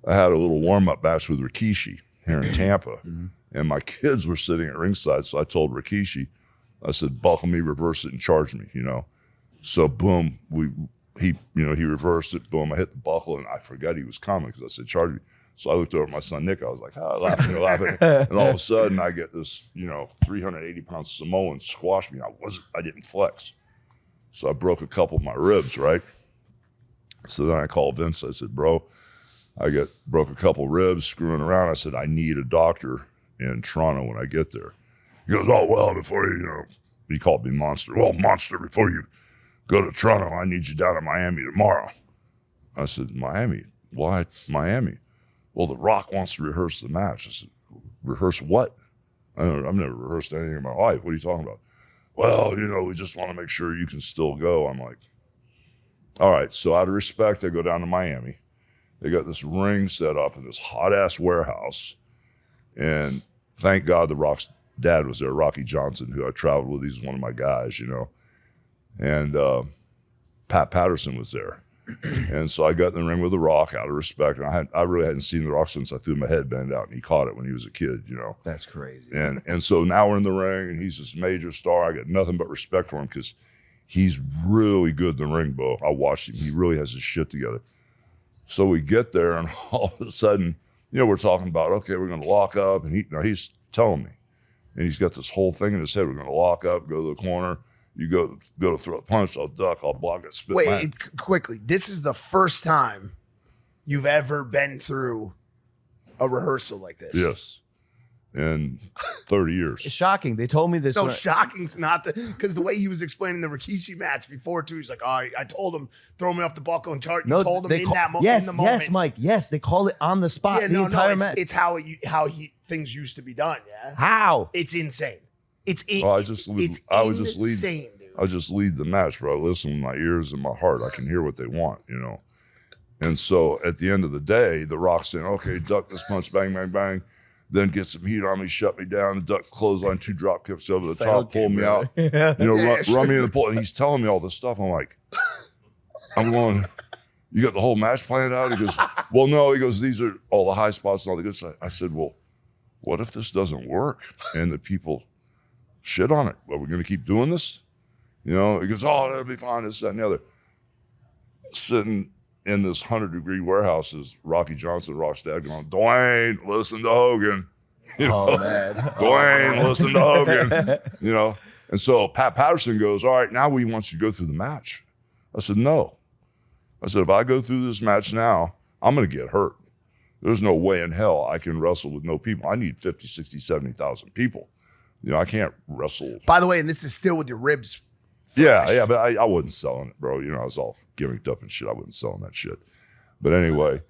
[SPEAKER 2] I had a little warm-up match with Rikishi here in Tampa, and my kids were sitting at ringside. So I told Rikishi, I said, buckle me, reverse it, and charge me, you know. So boom, he reversed it. Boom, I hit the buckle, and I forgot he was coming because I said, charge me. So I looked over at my son Nick. I was like, laughing, and all of a sudden I get this, 380-pound Samoan squash me. I didn't flex, so I broke a couple of my ribs, right? So then I called Vince. I said, bro, I broke a couple ribs screwing around. I said, I need a doctor in Toronto when I get there. He goes, oh, well, before he called me Monster. Well, Monster, before you go to Toronto, I need you down in Miami tomorrow. I said, Miami? Why Miami? Well, The Rock wants to rehearse the match. I said, rehearse what? I've never rehearsed anything in my life. What are you talking about? Well, we just want to make sure you can still go. I'm like, all right. So out of respect, I go down to Miami. They got this ring set up in this hot-ass warehouse. And thank God The Rock's dad was there, Rocky Johnson, who I traveled with. He's one of my guys, And Pat Patterson was there. And so I got in the ring with The Rock out of respect. And I really hadn't seen The Rock since I threw my headband out, and he caught it when he was a kid,
[SPEAKER 3] That's crazy.
[SPEAKER 2] And so now we're in the ring, and he's this major star. I got nothing but respect for him because he's really good in the ring, Bo. I watched him. He really has his shit together. So we get there, and all of a sudden, we're talking about, okay, we're going to lock up. And he's telling me, and he's got this whole thing in his head. We're going to lock up, go to the corner. You go to throw a punch, I'll duck, I'll block it, spit.
[SPEAKER 1] Wait, quickly. This is the first time you've ever been through a rehearsal like this.
[SPEAKER 2] Yes. In 30 years.
[SPEAKER 3] It's shocking. They told me this.
[SPEAKER 1] No, shocking's not because the way he was explaining the Rikishi match before too, he's like, "Oh, I told him throw me off the buckle and charge." You told him in that moment.
[SPEAKER 3] Yes,
[SPEAKER 1] in the moment.
[SPEAKER 3] yes, Mike. Yes, they called it on the spot.
[SPEAKER 1] Yeah,
[SPEAKER 3] the entire match.
[SPEAKER 1] it's things used to be done. Yeah,
[SPEAKER 3] How?
[SPEAKER 1] it's insane. It's
[SPEAKER 2] I was just lead the match, bro. I listen with my ears and my heart. I can hear what they want, And so at the end of the day, The Rock saying, "Okay, duck this punch, bang, bang, bang." Then get some heat on me, shut me down, duck clothesline, 2 drop kicks over the top, pull me out, run me in the pole. And he's telling me all this stuff. I'm going, you got the whole match planned out? He goes, well, no. He goes, these are all the high spots and all the good stuff. I said, well, what if this doesn't work and the people shit on it? Are we going to keep doing this? He goes, oh, that'll be fine, this, that, and the other. Sitting in this 100-degree warehouse is Rocky Johnson, Rock's dad, going, Dwayne, listen to Hogan.
[SPEAKER 3] Oh, man.
[SPEAKER 2] Dwayne, listen to Hogan. And so Pat Patterson goes, all right, now we want you to go through the match. I said, no. I said, if I go through this match now, I'm going to get hurt. There's no way in hell I can wrestle with no people. I need 50, 60, 70,000 people. I can't wrestle.
[SPEAKER 1] By the way, and this is still with your ribs.
[SPEAKER 2] Yeah, but I wasn't selling it, bro. I was all gimmicked up and shit. I wasn't selling that shit. But anyway,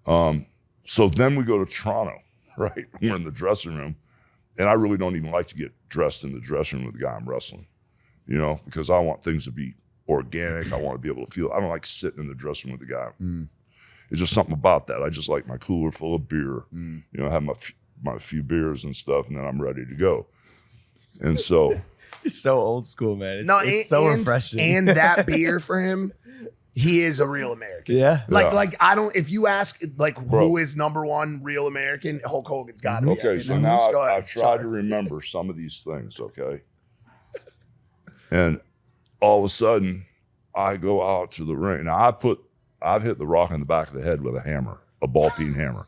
[SPEAKER 2] so then we go to Toronto, right? We're in the dressing room, and I really don't even like to get dressed in the dressing room with the guy I'm wrestling, because I want things to be organic. I want to be able to feel. I don't like sitting in the dressing room with the guy. It's just something about that. I just like my cooler full of beer, have my few beers and stuff, and then I'm ready to go. And so.
[SPEAKER 3] He's so old school, man. It's
[SPEAKER 1] so
[SPEAKER 3] refreshing.
[SPEAKER 1] And that beer for him, he is a real American.
[SPEAKER 3] Yeah.
[SPEAKER 1] Like I don't. If you ask who is number one real American, Hulk Hogan's got to be.
[SPEAKER 2] Okay, so now I've tried to remember some of these things. Okay, and all of a sudden I go out to the ring. Now I've hit The Rock in the back of the head with a hammer, a ball-peen hammer.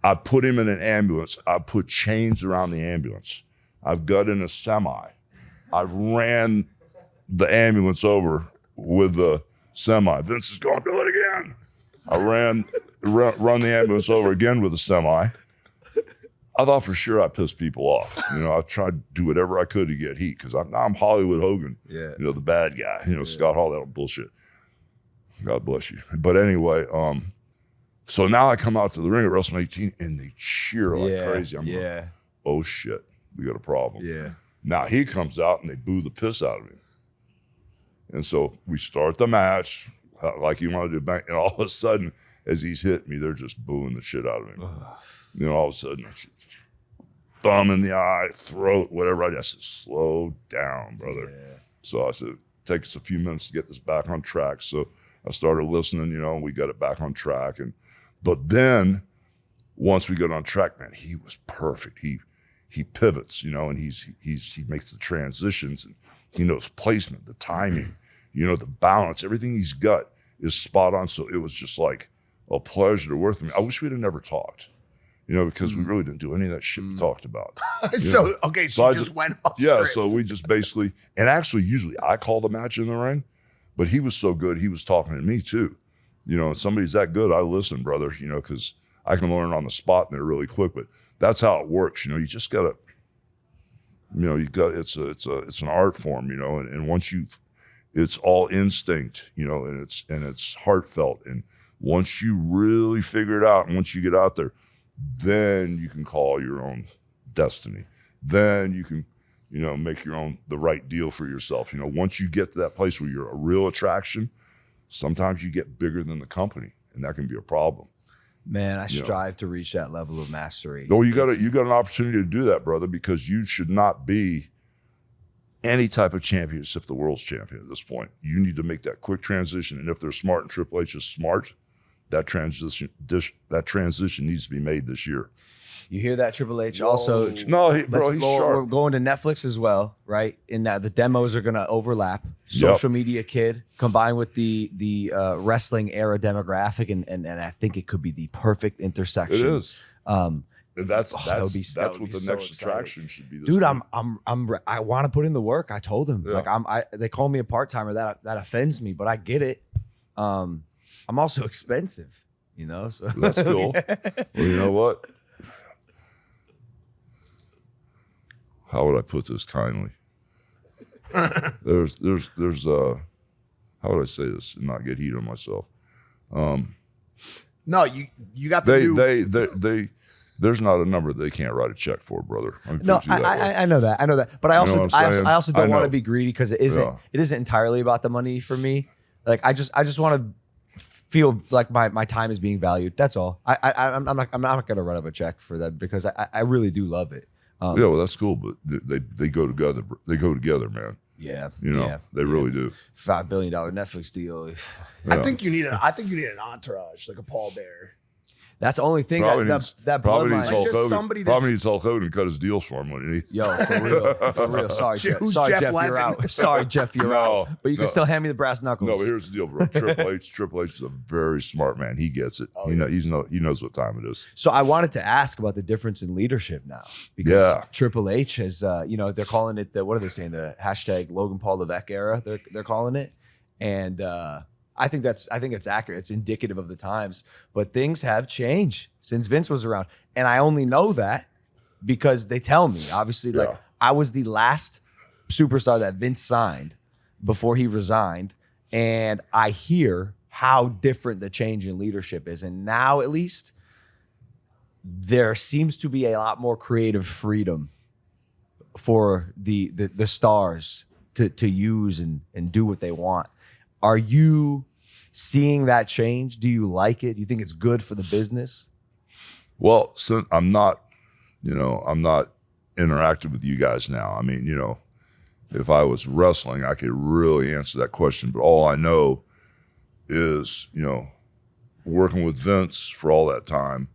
[SPEAKER 2] I put him in an ambulance. I put chains around the ambulance. I've got in a semi. I ran the ambulance over with the semi. Vince is going, do it again. I run the ambulance over again with a semi. I thought for sure I pissed people off. I tried to do whatever I could to get heat because I'm Hollywood Hogan. Yeah. The bad guy. Scott Hall, that bullshit. God bless you. But anyway, so now I come out to the ring at WrestleMania 18 and they cheer like crazy. I'm like, oh shit. We got a problem. Yeah. Now he comes out and they boo the piss out of me. And so we start the match like he wanted to bang. And all of a sudden, as he's hitting me, they're just booing the shit out of me. All of a sudden, thumb in the eye, throat, whatever. I said, slow down, brother. Yeah. So I said, it takes a few minutes to get this back on track. So I started listening, and we got it back on track. And But then once we got on track, man, he was perfect. He pivots, and he makes the transitions, and he knows placement, the timing, the balance, everything he's got is spot on. So it was just like a pleasure to work with him. I wish we'd have never talked, because we really didn't do any of that shit we talked about.
[SPEAKER 1] So you just went off
[SPEAKER 2] Yeah,
[SPEAKER 1] script.
[SPEAKER 2] so we just basically, and actually usually I call the match in the ring, but he was so good, he was talking to me too. And somebody's that good, I listen, brother, because I can learn on the spot and they're really quick, but that's how it works. You just gotta, it's an art form, and once it's all instinct, and it's heartfelt. And once you really figure it out, and once you get out there, then you can call your own destiny. Then you can, make the right deal for yourself. Once you get to that place where you're a real attraction, sometimes you get bigger than the company, and that can be a problem.
[SPEAKER 3] Man, I strive to reach that level of mastery.
[SPEAKER 2] No, you got an opportunity to do that, brother, because you should not be any type of champion except the world's champion at this point. You need to make that quick transition, and if they're smart and Triple H is smart, that transition needs to be made this year.
[SPEAKER 3] You hear that, Triple H? Also,
[SPEAKER 2] He's
[SPEAKER 3] we're
[SPEAKER 2] sharp.
[SPEAKER 3] going to Netflix as well, right? And the demos are going to overlap. Social media kid combined with the wrestling era demographic, and I think it could be the perfect intersection.
[SPEAKER 2] It is. And that's
[SPEAKER 3] that would be
[SPEAKER 2] what the
[SPEAKER 3] so
[SPEAKER 2] next
[SPEAKER 3] exciting.
[SPEAKER 2] attraction should be.
[SPEAKER 3] Dude, I want to put in the work. I told him, they call me a part timer. That offends me, but I get it. I'm also expensive, So
[SPEAKER 2] That's cool. Well, you know what? How would I put this kindly? There's how would I say this and not get heat on myself?
[SPEAKER 1] No, you got the new.
[SPEAKER 2] There's not a number they can't write a check for, brother.
[SPEAKER 3] No, I know that. But I also don't want to be greedy because it isn't entirely about the money for me. Like I just want to feel like my time is being valued. That's all. I'm not gonna write up a check for that because I really do love it.
[SPEAKER 2] Yeah, well, that's cool, but they go together. They go together, man.
[SPEAKER 3] Yeah,
[SPEAKER 2] they really do.
[SPEAKER 3] $5 billion Netflix deal.
[SPEAKER 2] Yeah.
[SPEAKER 1] I think you need an entourage, like a Paul Bear.
[SPEAKER 3] That's the only thing
[SPEAKER 2] Probably
[SPEAKER 3] that
[SPEAKER 2] needs
[SPEAKER 3] bloodline.
[SPEAKER 2] Hulk
[SPEAKER 1] Just
[SPEAKER 2] Hogan.
[SPEAKER 1] somebody
[SPEAKER 2] Probably needs Hulk Hogan to cut his deals for him, wouldn't he?
[SPEAKER 3] Yo, for real. Sorry, Jeff.
[SPEAKER 1] Who's
[SPEAKER 3] Sorry,
[SPEAKER 1] Jeff
[SPEAKER 3] Jeff, you're
[SPEAKER 1] Levin?
[SPEAKER 3] out. Sorry, Jeff, you're out. But you can still hand me the brass knuckles.
[SPEAKER 2] No, but here's the deal, bro. Triple H is a very smart man. He gets it. He knows what time it is.
[SPEAKER 3] So I wanted to ask about the difference in leadership now, because Triple H has, they're calling it what are they saying? The hashtag Logan Paul Levesque era. They're calling it, and I think it's accurate. It's indicative of the times, but things have changed since Vince was around, and I only know that because they tell me. Obviously, like I was the last superstar that Vince signed before he resigned, and I hear how different the change in leadership is, and now at least there seems to be a lot more creative freedom for the stars to use and do what they want. Are you seeing that change? Do you like it? Do you think it's good for the business?
[SPEAKER 2] Well, since I'm not interactive with you guys now. I mean, if I was wrestling, I could really answer that question. But all I know is, working with Vince for all that time,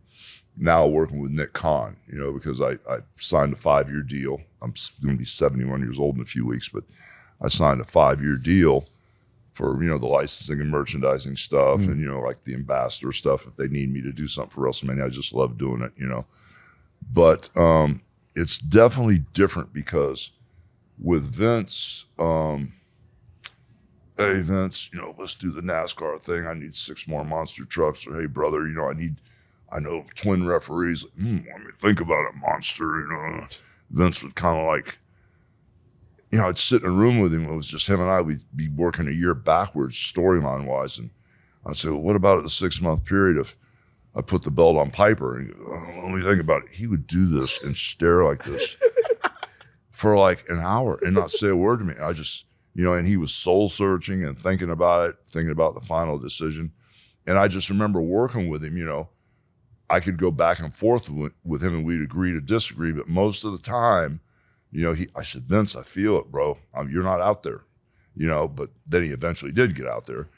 [SPEAKER 2] now working with Nick Khan, because I signed a 5-year deal. I'm going to be 71 years old in a few weeks, but I signed a 5-year deal for, the licensing and merchandising stuff and, like the ambassador stuff. If they need me to do something for WrestleMania, I just love doing it, But it's definitely different because with Vince, hey, Vince, let's do the NASCAR thing. I need 6 more monster trucks. Or, hey, brother, I know twin referees. Let me think about it, monster. Vince would kind of like, I'd sit in a room with him. It was just him and I. We'd be working a year backwards storyline wise. And I'd say, well, what about the 6-month period if I put the belt on Piper? And let me think about it. He would do this and stare like this for like an hour and not say a word to me. I just, and he was soul searching and thinking about it, thinking about the final decision. And I just remember working with him, I could go back and forth with him and we'd agree to disagree. But most of the time, I said, Vince, I feel it, bro. You're not out there, but then he eventually did get out there.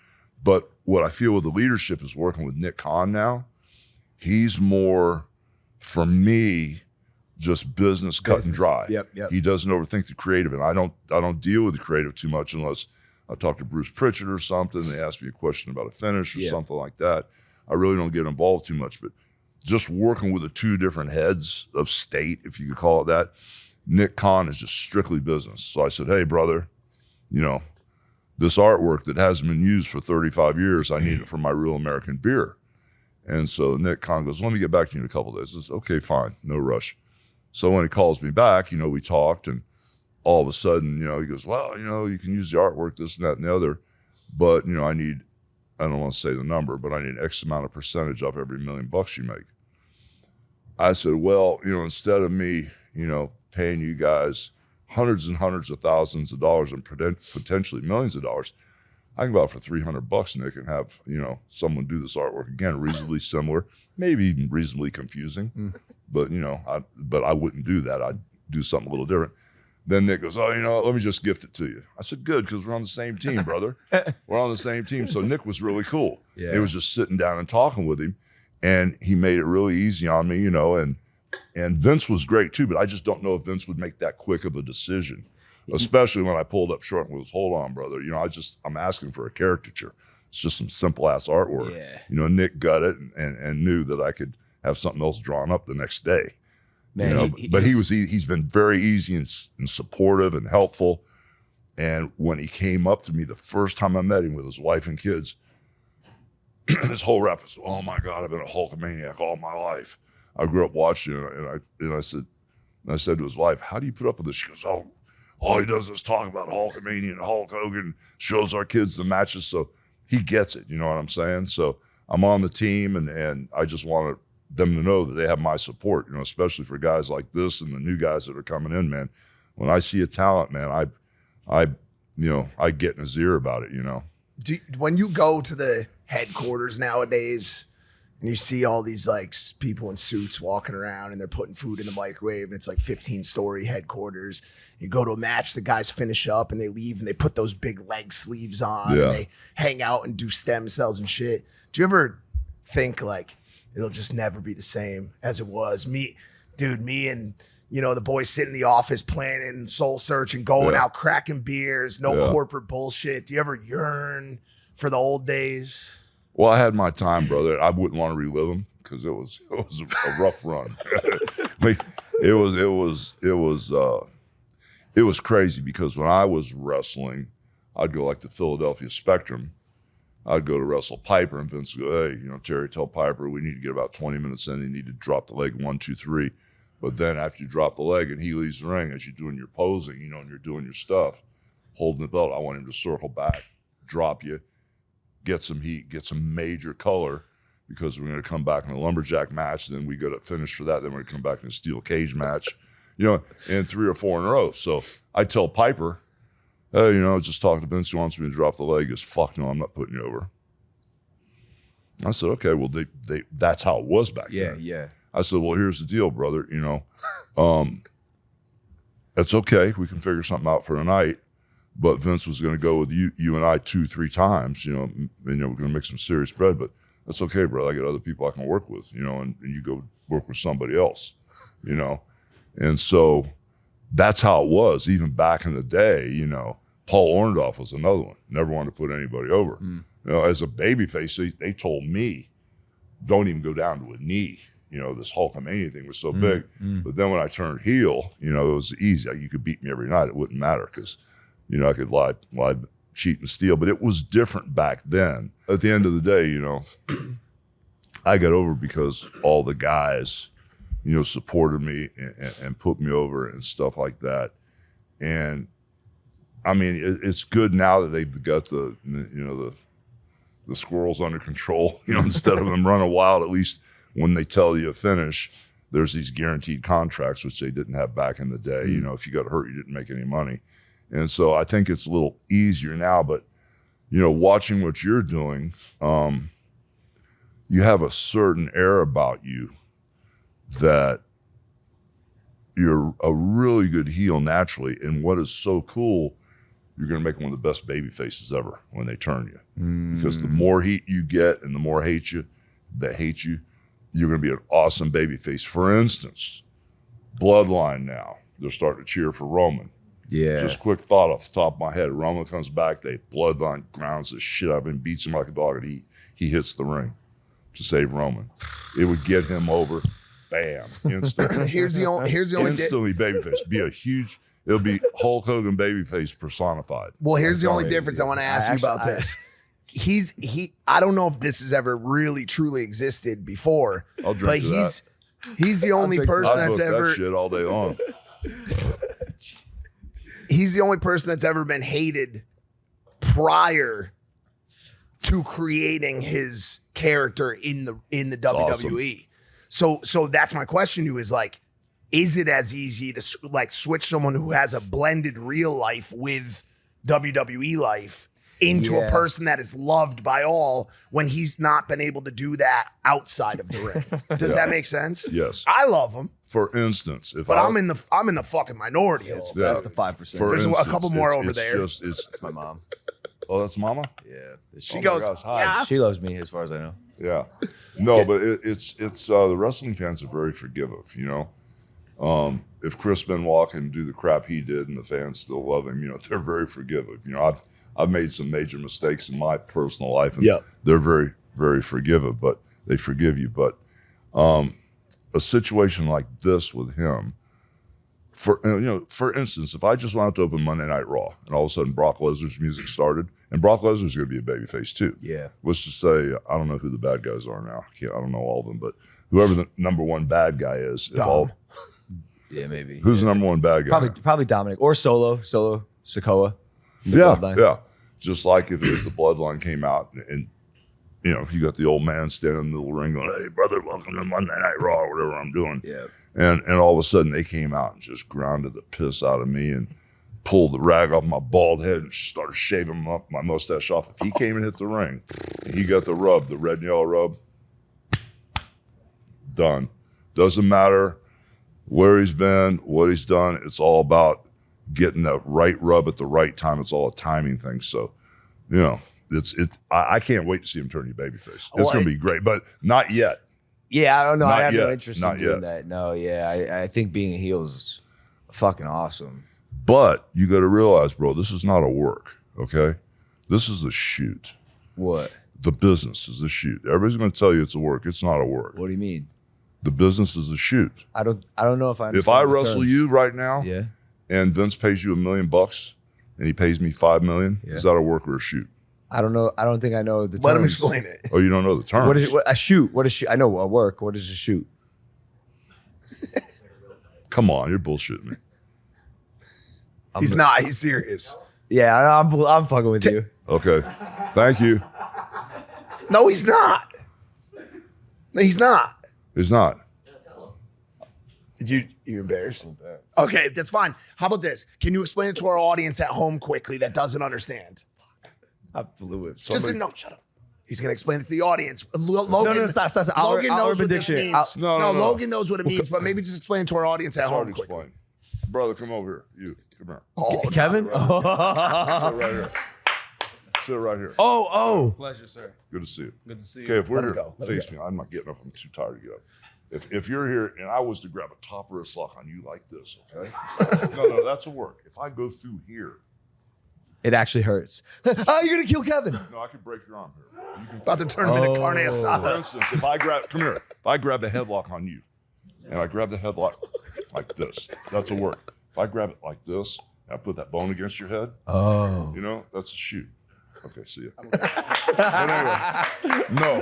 [SPEAKER 2] But what I feel with the leadership is working with Nick Khan now He's more, for me, just business cut and dry.
[SPEAKER 3] Yep.
[SPEAKER 2] He doesn't overthink the creative, and I don't deal with the creative too much unless I talk to Bruce Pritchard or something. They ask me a question about a finish or something like that. I really don't get involved too much, but just working with the two different heads of state, if you could call it that, Nick Khan is just strictly business. So I said, hey, brother, you know, this artwork that hasn't been used for 35 years, I need it for my Real American Beer. And so Nick Khan goes, let me get back to you in a couple of days. I said, okay, fine, no rush. So when he calls me back, you know, we talked, and all of a sudden, you know, he goes, well, you know, you can use the artwork, this and that and the other, but, you know, I don't want to say the number, but I need X amount of percentage off every $1 million you make. I said, well, you know, instead of me, you know, paying you guys hundreds and hundreds of thousands of dollars and potentially millions of dollars, I can go out for $300, Nick, and have, you know, someone do this artwork again, reasonably similar, maybe even reasonably confusing, but, you know, I wouldn't do that. I'd do something a little different. Then Nick goes, oh, you know, let me just gift it to you. I said, good, because we're on the same team, brother. We're on the same team. So Nick was really cool.
[SPEAKER 3] Yeah.
[SPEAKER 2] It was just sitting down and talking with him, and he made it really easy on me, you know, and Vince was great too, but I just don't know if Vince would make that quick of a decision, especially when I pulled up short and was, hold on, brother. You know, I'm asking for a caricature. It's just some simple ass artwork.
[SPEAKER 3] Yeah.
[SPEAKER 2] You know, Nick got it and knew that I could have something else drawn up the next day.
[SPEAKER 3] Man,
[SPEAKER 2] you know, he's been very easy and supportive and helpful. And when he came up to me the first time I met him with his wife and kids, his whole rep was, oh my God, I've been a Hulkamaniac all my life. I grew up watching it, and I said to his wife, how do you put up with this? She goes, oh, all he does is talk about Hulkamania and Hulk Hogan, shows our kids the matches, so he gets it, you know what I'm saying? So I'm on the team, and I just wanted them to know that they have my support, you know, especially for guys like this and the new guys that are coming in, man. When I see a talent, man, I get in his ear about it, you know.
[SPEAKER 1] When you go to the headquarters nowadays and you see all these like people in suits walking around and they're putting food in the microwave and it's like 15-story headquarters, you go to a match, the guys finish up and they leave and they put those big leg sleeves on and they hang out and do stem cells and shit. Do you ever think like it'll just never be the same as it was? Me and you know, the boys sitting in the office planning Soul Search and going out cracking beers, no corporate bullshit. Do you ever yearn for the old days?
[SPEAKER 2] Well, I had my time, brother. I wouldn't want to relive them because it was a rough run. It was crazy because when I was wrestling, I'd go like the Philadelphia Spectrum. I'd go to wrestle Piper, and Vince would go, hey, you know, Terry, tell Piper we need to get about 20 minutes in. You need to drop the leg 1, 2, 3. But then after you drop the leg and he leaves the ring, as you're doing your posing, you know, and you're doing your stuff, holding the belt, I want him to circle back, drop you, get some heat, get some major color, because we're going to come back in a lumberjack match. Then we go to finish for that. Then we're going to come back in a steel cage match, you know, and 3 or 4 in a row. So I tell Piper, hey, you know, I was just talking to Vince. He wants me to drop the leg. He goes, fuck no, I'm not putting you over. I said, okay, well, that's how it was back then.
[SPEAKER 3] Yeah.
[SPEAKER 2] I said, well, here's the deal, brother. You know, it's okay. We can figure something out for tonight. But Vince was going to go with you and I 2, 3 times, you know, and, you know, we're going to make some serious bread, but that's okay, bro. I got other people I can work with, you know, and you go work with somebody else, you know. And so that's how it was even back in the day, you know. Paul Orndorff was another one. Never wanted to put anybody over. You know, as a babyface, they told me, don't even go down to a knee. You know, this Hulkamania thing was so big. But then when I turned heel, you know, it was easy. You could beat me every night. It wouldn't matter because, you know, I could lie, cheat, and steal. But it was different back then. At the end of the day, you know, I got over because all the guys, you know, supported me and put me over and stuff like that. And, I mean, it's good now that they've got the squirrels under control, you know, instead of them running wild. At least when they tell you a finish, there's these guaranteed contracts, which they didn't have back in the day. You know, if you got hurt, you didn't make any money. And so I think it's a little easier now, but, you know, watching what you're doing, you have a certain air about you that you're a really good heel naturally. And what is so cool, you're going to make one of the best baby faces ever when they turn you. Because the more heat you get and the more that hate you, you're going to be an awesome babyface. For instance, Bloodline now, they're starting to cheer for Roman.
[SPEAKER 3] Yeah.
[SPEAKER 2] Just quick thought off the top of my head. Roman comes back, they Bloodline grounds the shit out of him, beats him like a dog, and he hits the ring to save Roman. It would get him over. Bam. Instantly.
[SPEAKER 1] Here's the only
[SPEAKER 2] Instantly babyface. It'll be Hulk Hogan babyface personified.
[SPEAKER 1] Well, here's the only difference I want to ask you about this. I don't know if this has ever really truly existed before.
[SPEAKER 2] I'll drink
[SPEAKER 1] but
[SPEAKER 2] to that.
[SPEAKER 1] he's the only person
[SPEAKER 2] I'd
[SPEAKER 1] that's
[SPEAKER 2] book
[SPEAKER 1] ever
[SPEAKER 2] that shit all day long.
[SPEAKER 1] he's the only person that's ever been hated prior to creating his character in the WWE.
[SPEAKER 2] Awesome.
[SPEAKER 1] So that's my question to you is like, is it as easy to like switch someone who has a blended real life with WWE life into a person that is loved by all when he's not been able to do that outside of the ring? Does that make sense?
[SPEAKER 2] Yes.
[SPEAKER 1] I love him,
[SPEAKER 2] For instance,
[SPEAKER 1] but I'm in the fucking minority.
[SPEAKER 3] That's the 5%.
[SPEAKER 1] There's a couple more over there.
[SPEAKER 2] It's
[SPEAKER 3] my mom.
[SPEAKER 2] Oh, that's Mama?
[SPEAKER 3] Yeah.
[SPEAKER 1] She
[SPEAKER 2] Oh my
[SPEAKER 1] goes,
[SPEAKER 2] gosh, hi.
[SPEAKER 1] yeah.
[SPEAKER 3] She loves me as far as I know.
[SPEAKER 2] Yeah. No, but it's the wrestling fans are very forgiving, you know. If Chris Benoit can do the crap he did and the fans still love him, you know, they're very forgiving. You know, I've made some major mistakes in my personal life, and they're very, very forgiving, but they forgive you. But a situation like this with him, for instance, if I just went out to open Monday Night Raw and all of a sudden Brock Lesnar's music started, and Brock Lesnar's going to be a babyface too.
[SPEAKER 3] Yeah.
[SPEAKER 2] Let's just say, I don't know who the bad guys are now. I don't know all of them, but whoever the number one bad guy is,
[SPEAKER 3] Yeah, maybe.
[SPEAKER 2] who's the number one bad guy?
[SPEAKER 3] Probably Dominic or Solo Sikoa.
[SPEAKER 2] Yeah. Just like if the Bloodline came out and you know, you got the old man standing in the middle of the ring going, "Hey brother, welcome to Monday Night Raw," or whatever I'm doing.
[SPEAKER 3] Yeah.
[SPEAKER 2] And all of a sudden they came out and just grounded the piss out of me and pulled the rag off my bald head and started shaving my mustache off. If he came and hit the ring, and he got the rub, the red and yellow rub, done. Doesn't matter where he's been, what he's done. It's all about getting that right rub at the right time. It's all a timing thing. So, you know, I can't wait to see him turn you babyface. It's going to be great, but not yet.
[SPEAKER 3] Yeah, I don't know. I have no
[SPEAKER 2] yet.
[SPEAKER 3] interest
[SPEAKER 2] Not
[SPEAKER 3] in doing
[SPEAKER 2] yet.
[SPEAKER 3] that. No, yeah. I think being a heel is fucking awesome.
[SPEAKER 2] But you got to realize, bro, this is not a work, okay? This is a shoot.
[SPEAKER 3] What?
[SPEAKER 2] The business is a shoot. Everybody's going to tell you it's a work. It's not a work.
[SPEAKER 3] What do you mean?
[SPEAKER 2] The business is a shoot.
[SPEAKER 3] I don't know if I understand
[SPEAKER 2] If I
[SPEAKER 3] the
[SPEAKER 2] wrestle
[SPEAKER 3] terms.
[SPEAKER 2] you right now,
[SPEAKER 3] Yeah.
[SPEAKER 2] and Vince pays you $1 million and he pays me $5 million, is that a work or a shoot?
[SPEAKER 3] I don't know. I don't think I know the terms.
[SPEAKER 1] Let him explain it.
[SPEAKER 2] Oh, you don't know the terms?
[SPEAKER 3] What is a shoot? What is shoot? I know a work. What is a shoot?
[SPEAKER 2] Come on, you're bullshitting me.
[SPEAKER 1] He's not. He's serious.
[SPEAKER 3] Yeah, I'm fucking with you.
[SPEAKER 2] Okay, thank you.
[SPEAKER 1] No, he's not. No, he's not.
[SPEAKER 2] It's not.
[SPEAKER 1] You embarrassed? Okay, that's fine. How about this? Can you explain it to our audience at home quickly that doesn't understand?
[SPEAKER 3] I blew it.
[SPEAKER 1] No, shut up. He's gonna explain it to the audience. Logan,
[SPEAKER 3] No, stop.
[SPEAKER 1] Logan knows what
[SPEAKER 3] Urban
[SPEAKER 1] this
[SPEAKER 3] Dictionary.
[SPEAKER 1] means.
[SPEAKER 2] No.
[SPEAKER 1] Logan knows what it means, but maybe just explain it to our audience at
[SPEAKER 2] It's hard
[SPEAKER 1] home
[SPEAKER 2] to
[SPEAKER 1] quickly.
[SPEAKER 2] explain. Brother, come over here. You, come here.
[SPEAKER 1] Oh,
[SPEAKER 3] Kevin?
[SPEAKER 2] Sit right here. Sit right here.
[SPEAKER 3] Oh.
[SPEAKER 7] Pleasure, sir.
[SPEAKER 2] Good to see you.
[SPEAKER 7] Good to see you.
[SPEAKER 2] Okay, if we're
[SPEAKER 1] Let him
[SPEAKER 2] here,
[SPEAKER 1] go. Let him
[SPEAKER 2] face me. I'm not getting up. I'm too tired to get up. If you're here and I was to grab a top wrist lock on you like this, okay? No, that's a work. If I go through here,
[SPEAKER 3] It actually hurts. Oh, you're gonna kill Kevin.
[SPEAKER 2] no, I could break your arm here. You can
[SPEAKER 1] about to turn him into carne
[SPEAKER 2] For
[SPEAKER 1] asada.
[SPEAKER 2] instance, if I grab a headlock on you, and I grab the headlock like this, that's a work. If I grab it like this, and I put that bone against your head,
[SPEAKER 3] Oh.
[SPEAKER 2] you know, that's a shoot. Okay, see ya. But anyway,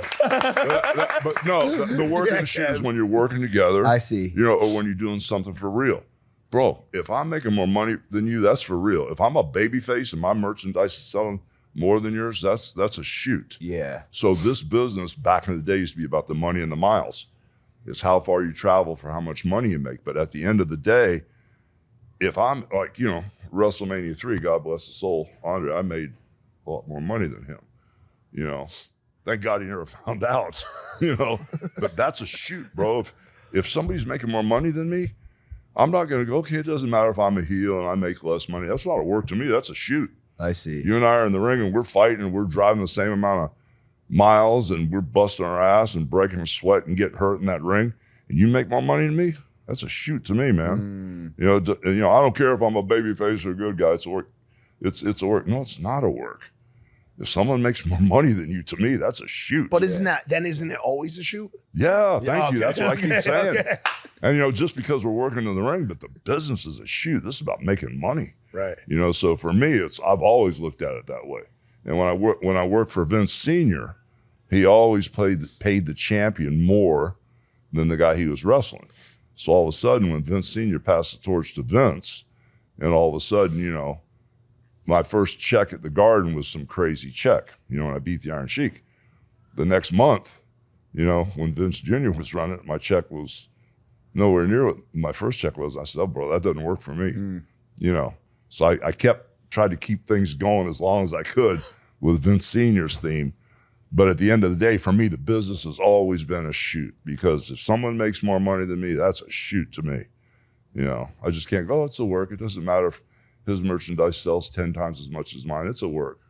[SPEAKER 2] the work in the shoot is when you're working together.
[SPEAKER 3] I see.
[SPEAKER 2] You know, or when you're doing something for real. Bro, if I'm making more money than you, that's for real. If I'm a babyface and my merchandise is selling more than yours, that's a shoot.
[SPEAKER 3] Yeah.
[SPEAKER 2] So this business back in the day used to be about the money and the miles. It's how far you travel for how much money you make. But at the end of the day, if I'm like, you know, WrestleMania 3, God bless his soul, Andre, I made a lot more money than him. You know, thank God he never found out, you know, but that's a shoot, bro. If somebody's making more money than me, I'm not going to go, okay, it doesn't matter if I'm a heel and I make less money. That's not a work to me. That's a shoot.
[SPEAKER 3] I see.
[SPEAKER 2] You and I are in the ring and we're fighting and we're driving the same amount of miles and we're busting our ass and breaking a sweat and getting hurt in that ring, and you make more money than me, that's a shoot to me, man. You know, I don't care if I'm a baby face or a good guy. It's a work. It's a work. No, it's not a work. If someone makes more money than you, to me, that's a shoot.
[SPEAKER 1] But isn't it always a shoot?
[SPEAKER 2] Yeah, thank you.
[SPEAKER 1] Okay,
[SPEAKER 2] That's what I keep saying.
[SPEAKER 1] okay.
[SPEAKER 2] And, you know, just because we're working in the ring, but the business is a shoot. This is about making money.
[SPEAKER 1] Right.
[SPEAKER 2] You know, so for me, I've always looked at it that way. And when I worked for Vince Sr., he always paid the champion more than the guy he was wrestling. So all of a sudden, when Vince Sr. passed the torch to Vince, and all of a sudden, you know, my first check at the Garden was some crazy check, you know, when I beat the Iron Sheik. The next month, you know, when Vince Jr. was running it, my check was nowhere near what my first check was. I said, oh, bro, that doesn't work for me, you know. So I tried to keep things going as long as I could with Vince Sr.'s theme. But at the end of the day, for me, the business has always been a shoot, because if someone makes more money than me, that's a shoot to me. You know, I just can't go, oh, it's a work. It doesn't matter if his merchandise sells 10 times as much as mine. It's a work.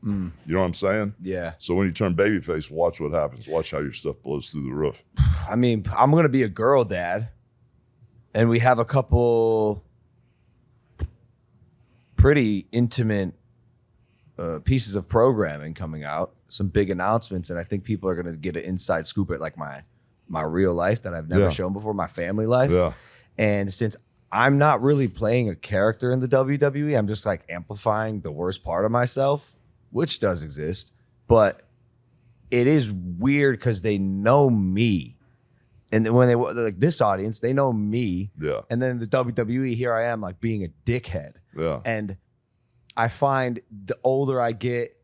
[SPEAKER 2] You know what I'm saying?
[SPEAKER 3] Yeah.
[SPEAKER 2] So when you turn babyface, watch what happens. Watch how your stuff blows through the roof.
[SPEAKER 3] I mean, I'm going to be a girl dad, and we have a couple pretty intimate pieces of programming coming out, some big announcements, and I think people are going to get an inside scoop at like my real life that I've never shown before, my family life.
[SPEAKER 2] Yeah.
[SPEAKER 3] And since I'm not really playing a character in the WWE, I'm just like amplifying the worst part of myself, which does exist, but it is weird because they know me. And when they like this audience, they know me.
[SPEAKER 2] Yeah.
[SPEAKER 3] And then the WWE, here I am like being a dickhead.
[SPEAKER 2] Yeah.
[SPEAKER 3] And I find the older I get,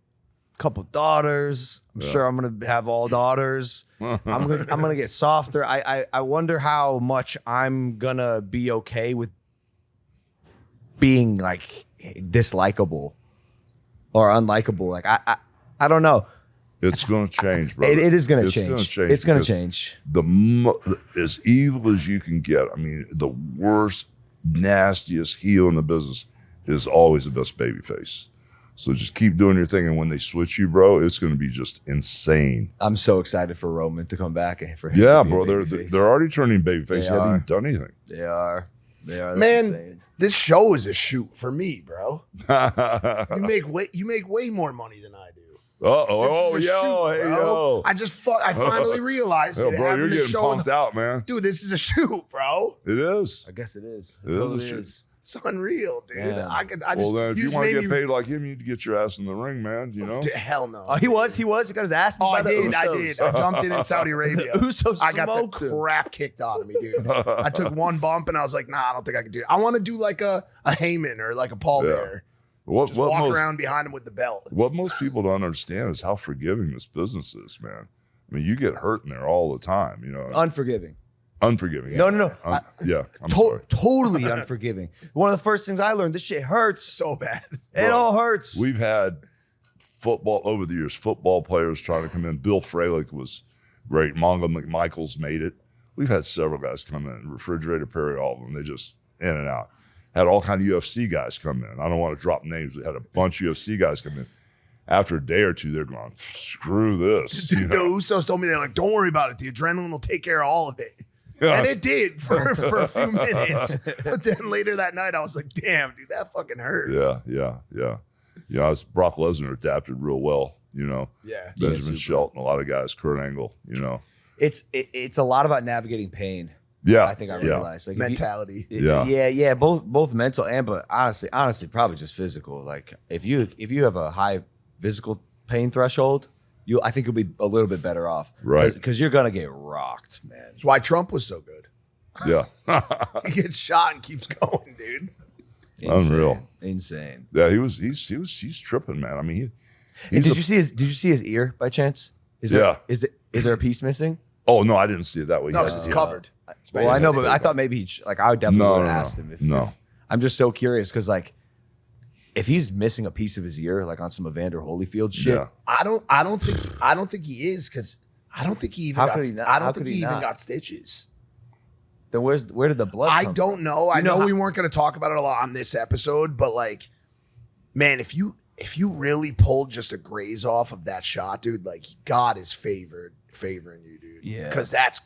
[SPEAKER 3] a couple daughters, I'm sure I'm gonna have all daughters. I'm gonna get softer. I wonder how much I'm gonna be okay with being like dislikable or unlikable. Like I don't know.
[SPEAKER 2] It's going to change, bro.
[SPEAKER 3] It is going to
[SPEAKER 2] It's
[SPEAKER 3] change.
[SPEAKER 2] gonna change
[SPEAKER 3] It's going to
[SPEAKER 2] because
[SPEAKER 3] change.
[SPEAKER 2] As evil as you can get, I mean, the worst, nastiest heel in the business is always the best babyface. So just keep doing your thing, and when they switch you, bro, it's going to be just insane.
[SPEAKER 3] I'm so excited for Roman to come back and for him.
[SPEAKER 2] Yeah,
[SPEAKER 3] to be a
[SPEAKER 2] bro,
[SPEAKER 3] babyface.
[SPEAKER 2] they're already turning babyface.
[SPEAKER 3] They
[SPEAKER 2] They haven't
[SPEAKER 3] are.
[SPEAKER 2] even done anything.
[SPEAKER 3] They are. That's
[SPEAKER 1] Man,
[SPEAKER 3] insane.
[SPEAKER 1] this show is a shoot for me, bro. You make way more money than I do.
[SPEAKER 2] Oh,
[SPEAKER 1] This is a
[SPEAKER 2] yo,
[SPEAKER 1] shoot,
[SPEAKER 2] hey,
[SPEAKER 1] bro.
[SPEAKER 2] yo.
[SPEAKER 1] I finally realized
[SPEAKER 2] Yo,
[SPEAKER 1] it.
[SPEAKER 2] bro,
[SPEAKER 1] having
[SPEAKER 2] you're
[SPEAKER 1] this
[SPEAKER 2] getting
[SPEAKER 1] show
[SPEAKER 2] pumped out, man.
[SPEAKER 1] Dude, this is a shoot, bro.
[SPEAKER 2] It is.
[SPEAKER 3] I guess it is.
[SPEAKER 2] It is a shoot.
[SPEAKER 1] It's unreal, dude.
[SPEAKER 3] Yeah.
[SPEAKER 2] Well, then, if you want to get
[SPEAKER 1] me-
[SPEAKER 2] paid like him, you need to get your ass in the ring, man. You know?
[SPEAKER 1] Hell no.
[SPEAKER 3] Oh, he was. He got his ass beat
[SPEAKER 1] Oh,
[SPEAKER 3] by
[SPEAKER 1] I
[SPEAKER 3] the
[SPEAKER 1] did.
[SPEAKER 3] Usos.
[SPEAKER 1] I jumped in Saudi Arabia.
[SPEAKER 3] The Usos
[SPEAKER 1] I got the
[SPEAKER 3] smoked him.
[SPEAKER 1] crap kicked out of me, dude. I took one bump and I was like, nah, I don't think I can do it. I want to do like a Heyman or like a Paul
[SPEAKER 2] Yeah.
[SPEAKER 1] Bear.
[SPEAKER 2] What
[SPEAKER 1] Just walk
[SPEAKER 2] most
[SPEAKER 1] around behind him with the belt.
[SPEAKER 2] what most people don't understand is how forgiving this business is, man. I mean, you get hurt in there all the time, you know.
[SPEAKER 3] Unforgiving.
[SPEAKER 2] Unforgiving.
[SPEAKER 3] No.
[SPEAKER 2] Yeah, I'm sorry.
[SPEAKER 3] Totally unforgiving. One of the first things I learned, this shit hurts.
[SPEAKER 1] So bad.
[SPEAKER 3] It all hurts.
[SPEAKER 2] We've had football over the years, football players trying to come in. Bill Fralick was great. Mongo McMichaels made it. We've had several guys come in. Refrigerator Perry, all of them. They just in and out. Had all kind of UFC guys come in. I don't want to drop names. We had a bunch of UFC guys come in. After a day or two, they're going, screw this.
[SPEAKER 1] Dude,
[SPEAKER 2] you
[SPEAKER 1] the
[SPEAKER 2] know?
[SPEAKER 1] Usos told me, they're like, don't worry about it. The adrenaline will take care of all of it.
[SPEAKER 2] Yeah.
[SPEAKER 1] And it did for a few minutes. But then later that night, I was like, damn, dude, that fucking hurt.
[SPEAKER 2] Yeah. Brock Lesnar adapted real well, you know.
[SPEAKER 1] Yeah.
[SPEAKER 2] Benjamin
[SPEAKER 3] super.
[SPEAKER 2] Shelton, a lot of guys, Kurt Angle, you know.
[SPEAKER 3] It's a lot about navigating pain.
[SPEAKER 2] Yeah.
[SPEAKER 3] I think I realized. Like if you-
[SPEAKER 1] Mentality.
[SPEAKER 2] Yeah.
[SPEAKER 3] both mental and but honestly probably just physical. Like if you have a high physical pain threshold, I think you'll be a little bit better off.
[SPEAKER 2] Right.
[SPEAKER 3] Because you're gonna get rocked, man.
[SPEAKER 1] That's why Trump was so good.
[SPEAKER 2] Yeah.
[SPEAKER 1] He gets shot and keeps going, dude.
[SPEAKER 2] Unreal.
[SPEAKER 3] Insane.
[SPEAKER 2] Yeah, he's tripping, man. I mean,
[SPEAKER 3] And
[SPEAKER 2] he's
[SPEAKER 3] did you see his ear by chance? Is there a piece missing?
[SPEAKER 2] Oh no, I didn't see it that way.
[SPEAKER 1] No,
[SPEAKER 2] Yeah.
[SPEAKER 1] it's covered.
[SPEAKER 3] Well, I know, but I thought maybe I would definitely would have
[SPEAKER 2] No.
[SPEAKER 3] asked him if
[SPEAKER 2] No.
[SPEAKER 3] I'm just so curious because like if he's missing a piece of his ear, like on some Evander Holyfield shit,
[SPEAKER 2] Yeah.
[SPEAKER 1] I don't think he is, because I don't think he even
[SPEAKER 3] How
[SPEAKER 1] got
[SPEAKER 3] could he not?
[SPEAKER 1] I
[SPEAKER 3] How
[SPEAKER 1] don't
[SPEAKER 3] could
[SPEAKER 1] think
[SPEAKER 3] he
[SPEAKER 1] he even
[SPEAKER 3] not?
[SPEAKER 1] got stitches.
[SPEAKER 3] then where did the blood
[SPEAKER 1] I
[SPEAKER 3] come
[SPEAKER 1] don't
[SPEAKER 3] from?
[SPEAKER 1] know. I
[SPEAKER 3] You know
[SPEAKER 1] know
[SPEAKER 3] how-
[SPEAKER 1] we weren't going to talk about it a lot on this episode, but like, man, if you if you really pulled just a graze off of that shot, dude, like God is favoring you, dude.
[SPEAKER 6] Yeah.
[SPEAKER 1] Because that's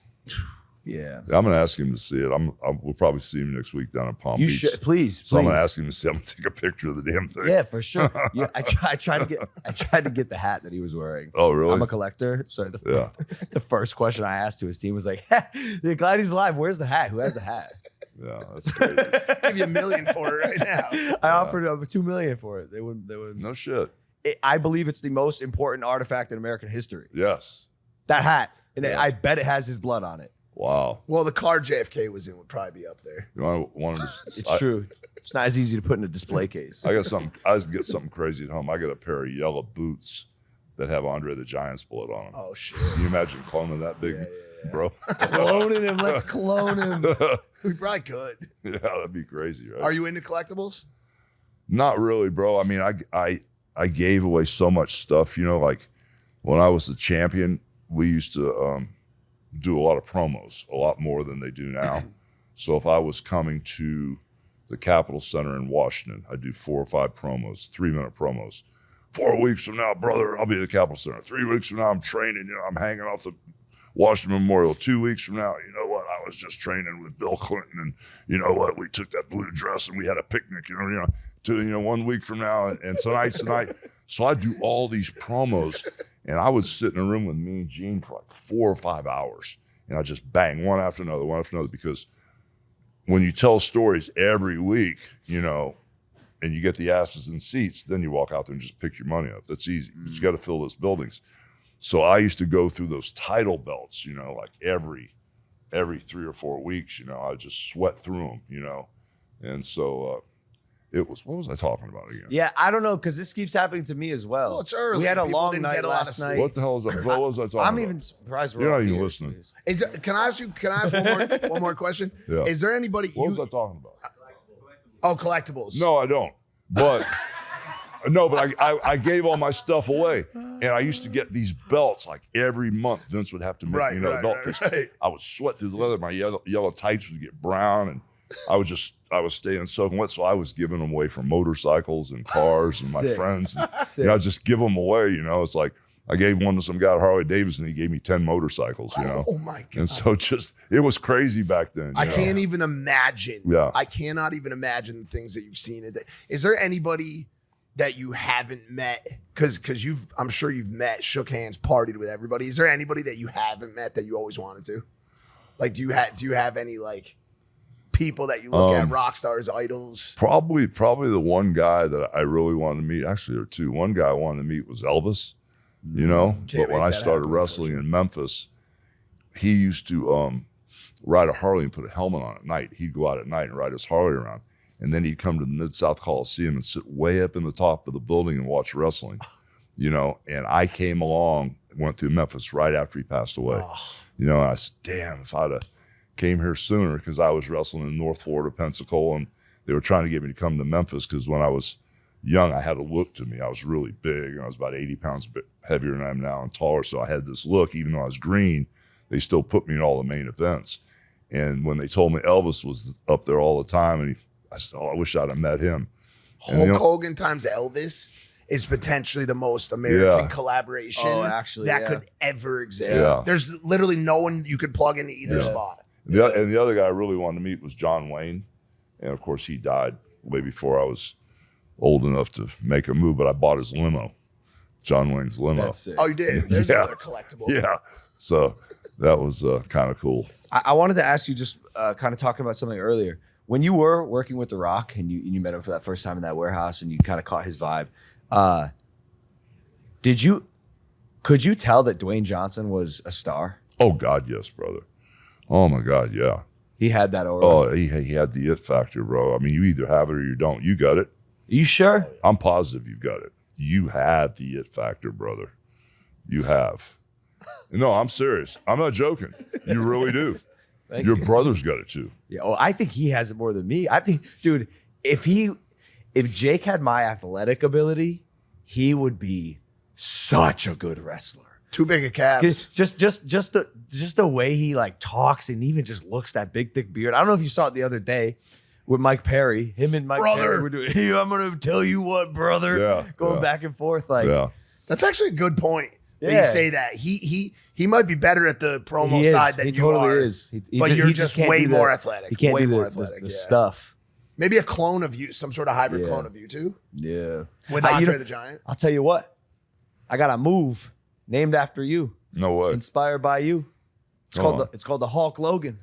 [SPEAKER 6] Yeah.
[SPEAKER 2] I'm gonna ask him to see it. We'll probably see him next week down in Palm
[SPEAKER 3] You
[SPEAKER 2] Beach.
[SPEAKER 3] should please.
[SPEAKER 2] So I'm gonna ask him to see. I'm gonna take a picture of the damn thing.
[SPEAKER 3] Yeah, for sure. Yeah, I tried to get the hat that he was wearing.
[SPEAKER 2] Oh, really?
[SPEAKER 3] I'm a collector, so
[SPEAKER 2] Yeah.
[SPEAKER 3] the first question I asked to his team was like, "They're glad he's alive. Where's the hat? Who has the hat?"
[SPEAKER 2] Yeah, that's crazy.
[SPEAKER 1] give you $1 million for it right now.
[SPEAKER 3] I offered him $2 million for it. They wouldn't.
[SPEAKER 2] No shit.
[SPEAKER 3] I believe it's the most important artifact in American history.
[SPEAKER 2] Yes.
[SPEAKER 3] That hat, and
[SPEAKER 2] Yeah.
[SPEAKER 3] I bet it has his blood on it.
[SPEAKER 2] Wow.
[SPEAKER 1] Well, the car JFK was in would probably be up there.
[SPEAKER 2] You want him to,
[SPEAKER 3] It's true. It's not as easy to put in a display case.
[SPEAKER 2] I got something. I get something crazy at home. I got a pair of yellow boots that have Andre the Giant's blood on them.
[SPEAKER 1] Oh shit.
[SPEAKER 2] Can you imagine cloning that big, bro?
[SPEAKER 3] Cloning him. Let's clone him.
[SPEAKER 1] We probably could.
[SPEAKER 2] Yeah, that'd be crazy, right?
[SPEAKER 1] Are you into collectibles?
[SPEAKER 2] Not really, bro. I mean, I gave away so much stuff. You know, like when I was the champion, we used to do a lot of promos, a lot more than they do now. So if I was coming to the Capitol Center in Washington, I'd do 4 or 5 promos, 3-minute promos. 4 weeks from now, brother, I'll be at the Capitol Center. 3 weeks from now, I'm training. You know, I'm hanging off the Washington Memorial. 2 weeks from now, you know what? I was just training with Bill Clinton, and you know what? We took that blue dress and we had a picnic. You know, 1 week from now, and tonight's the night. So I do all these promos, and I would sit in a room with Mean Gene for like 4 or 5 hours, and I just bang one after another, because when you tell stories every week, you know, and you get the asses in seats, then you walk out there and just pick your money up. That's easy. But you got to fill those buildings. So I used to go through those title belts, you know, like every 3 or 4 weeks, you know, I just sweat through them, you know. And so what was I talking about again?
[SPEAKER 3] Yeah, I don't know, because this keeps happening to me as well.
[SPEAKER 1] Well, it's early.
[SPEAKER 3] We had a
[SPEAKER 1] People
[SPEAKER 3] long
[SPEAKER 1] didn't
[SPEAKER 3] night
[SPEAKER 1] get a lot of
[SPEAKER 3] last
[SPEAKER 1] sleep.
[SPEAKER 3] night.
[SPEAKER 2] What the hell is that? What was I talking
[SPEAKER 3] I'm
[SPEAKER 2] about?
[SPEAKER 3] even surprised we're
[SPEAKER 2] You're
[SPEAKER 3] all
[SPEAKER 2] not even
[SPEAKER 3] here.
[SPEAKER 2] listening.
[SPEAKER 1] Can I ask one more question?
[SPEAKER 2] Yeah.
[SPEAKER 1] Is there anybody
[SPEAKER 2] What was I talking about?
[SPEAKER 1] Oh, collectibles.
[SPEAKER 2] No, I don't. But no, but I gave all my stuff away, and I used to get these belts like every month. Vince would have to make me another belt. I would sweat through the leather. My yellow tights would get brown, and I was staying soaking wet. So I was giving them away for motorcycles and cars and my
[SPEAKER 3] Sick.
[SPEAKER 2] friends. And,
[SPEAKER 3] Sick.
[SPEAKER 2] you know, I just give them away. You know, it's like I gave one to some guy at Harley Davidson. He gave me 10 motorcycles. You know.
[SPEAKER 1] Oh my God.
[SPEAKER 2] And so it was crazy back then.
[SPEAKER 1] I
[SPEAKER 2] you know?
[SPEAKER 1] can't even imagine.
[SPEAKER 2] Yeah.
[SPEAKER 1] I cannot even imagine the things that you've seen. Is there anybody that you haven't met? Because I'm sure you've met, shook hands, partied with everybody. Is there anybody that you haven't met that you always wanted to? Like, do you have any like people that you look at, rock stars, idols?
[SPEAKER 2] Probably the one guy that I really wanted to meet. Actually, there were two. One guy I wanted to meet was Elvis. You know,
[SPEAKER 1] Can't
[SPEAKER 2] but when
[SPEAKER 1] make
[SPEAKER 2] I
[SPEAKER 1] that
[SPEAKER 2] started
[SPEAKER 1] happen,
[SPEAKER 2] wrestling in Memphis, he used to ride a Harley and put a helmet on at night. He'd go out at night and ride his Harley around. And then he'd come to the Mid-South Coliseum and sit way up in the top of the building and watch wrestling, you know. And I came along, went through Memphis right after he passed away. You know, and I said, damn, if I'd have came here sooner, because I was wrestling in North Florida, Pensacola, and they were trying to get me to come to Memphis because when I was young, I had a look to me. I was really big, and I was about 80 pounds heavier than I am now and taller. So I had this look. Even though I was green, they still put me in all the main events. And when they told me Elvis was up there all the time, and I said, oh, I wish I'd have met him.
[SPEAKER 1] Hulk Hogan times Elvis is potentially the most American collaboration that could ever exist.
[SPEAKER 2] Yeah.
[SPEAKER 1] There's literally no one you could plug into either spot.
[SPEAKER 2] And the other guy I really wanted to meet was John Wayne. And of course, he died way before I was old enough to make a move, but I bought his limo, John Wayne's limo.
[SPEAKER 3] That's sick.
[SPEAKER 1] Oh, you did? There's
[SPEAKER 2] Yeah.
[SPEAKER 1] another collectible.
[SPEAKER 2] Yeah. So that was kind of cool.
[SPEAKER 3] I wanted to ask you, just kind of talking about something earlier. When you were working with The Rock and you met him for that first time in that warehouse and you kind of caught his vibe, could you tell that Dwayne Johnson was a star?
[SPEAKER 2] Oh, God, yes, brother. Oh, my God, yeah.
[SPEAKER 3] He had that aura.
[SPEAKER 2] Oh, he had the it factor, bro. I mean, you either have it or you don't. You got it.
[SPEAKER 3] You sure?
[SPEAKER 2] I'm positive you've got it. You have the it factor, brother. You have. No, I'm serious. I'm not joking. You really do. Your brother's got it too.
[SPEAKER 3] Yeah. Oh, I think he has it more than me. I think, dude, if Jake had my athletic ability, he would be such a good wrestler.
[SPEAKER 1] Too big a calves.
[SPEAKER 3] Just the way he like talks and even just looks, that big thick beard. I don't know if you saw it the other day, with Mike Perry. Him and Mike
[SPEAKER 1] Brother.
[SPEAKER 3] Perry were doing, hey, I'm going to tell you what, brother.
[SPEAKER 2] Yeah,
[SPEAKER 3] Going
[SPEAKER 2] yeah.
[SPEAKER 3] back and forth. Like,
[SPEAKER 2] Yeah.
[SPEAKER 1] That's actually a good point that
[SPEAKER 3] Yeah.
[SPEAKER 1] you say that. He might be better at the promo
[SPEAKER 3] he is.
[SPEAKER 1] side than
[SPEAKER 3] He
[SPEAKER 1] you
[SPEAKER 3] totally
[SPEAKER 1] are.
[SPEAKER 3] is.
[SPEAKER 1] But
[SPEAKER 3] he
[SPEAKER 1] you're just
[SPEAKER 3] can't
[SPEAKER 1] way
[SPEAKER 3] do the-
[SPEAKER 1] more athletic.
[SPEAKER 3] He can't
[SPEAKER 1] way
[SPEAKER 3] do
[SPEAKER 1] more
[SPEAKER 3] the
[SPEAKER 1] athletic.
[SPEAKER 3] the
[SPEAKER 1] Yeah.
[SPEAKER 3] stuff.
[SPEAKER 1] Maybe a clone of you, some sort of hybrid
[SPEAKER 3] Yeah.
[SPEAKER 1] clone of you too,
[SPEAKER 3] Yeah.
[SPEAKER 1] with
[SPEAKER 3] You
[SPEAKER 1] Andre
[SPEAKER 3] know-
[SPEAKER 1] the Giant.
[SPEAKER 3] I'll tell you what. I got a move named after you,
[SPEAKER 2] No way.
[SPEAKER 3] inspired by you. It's called the Hulk Logan.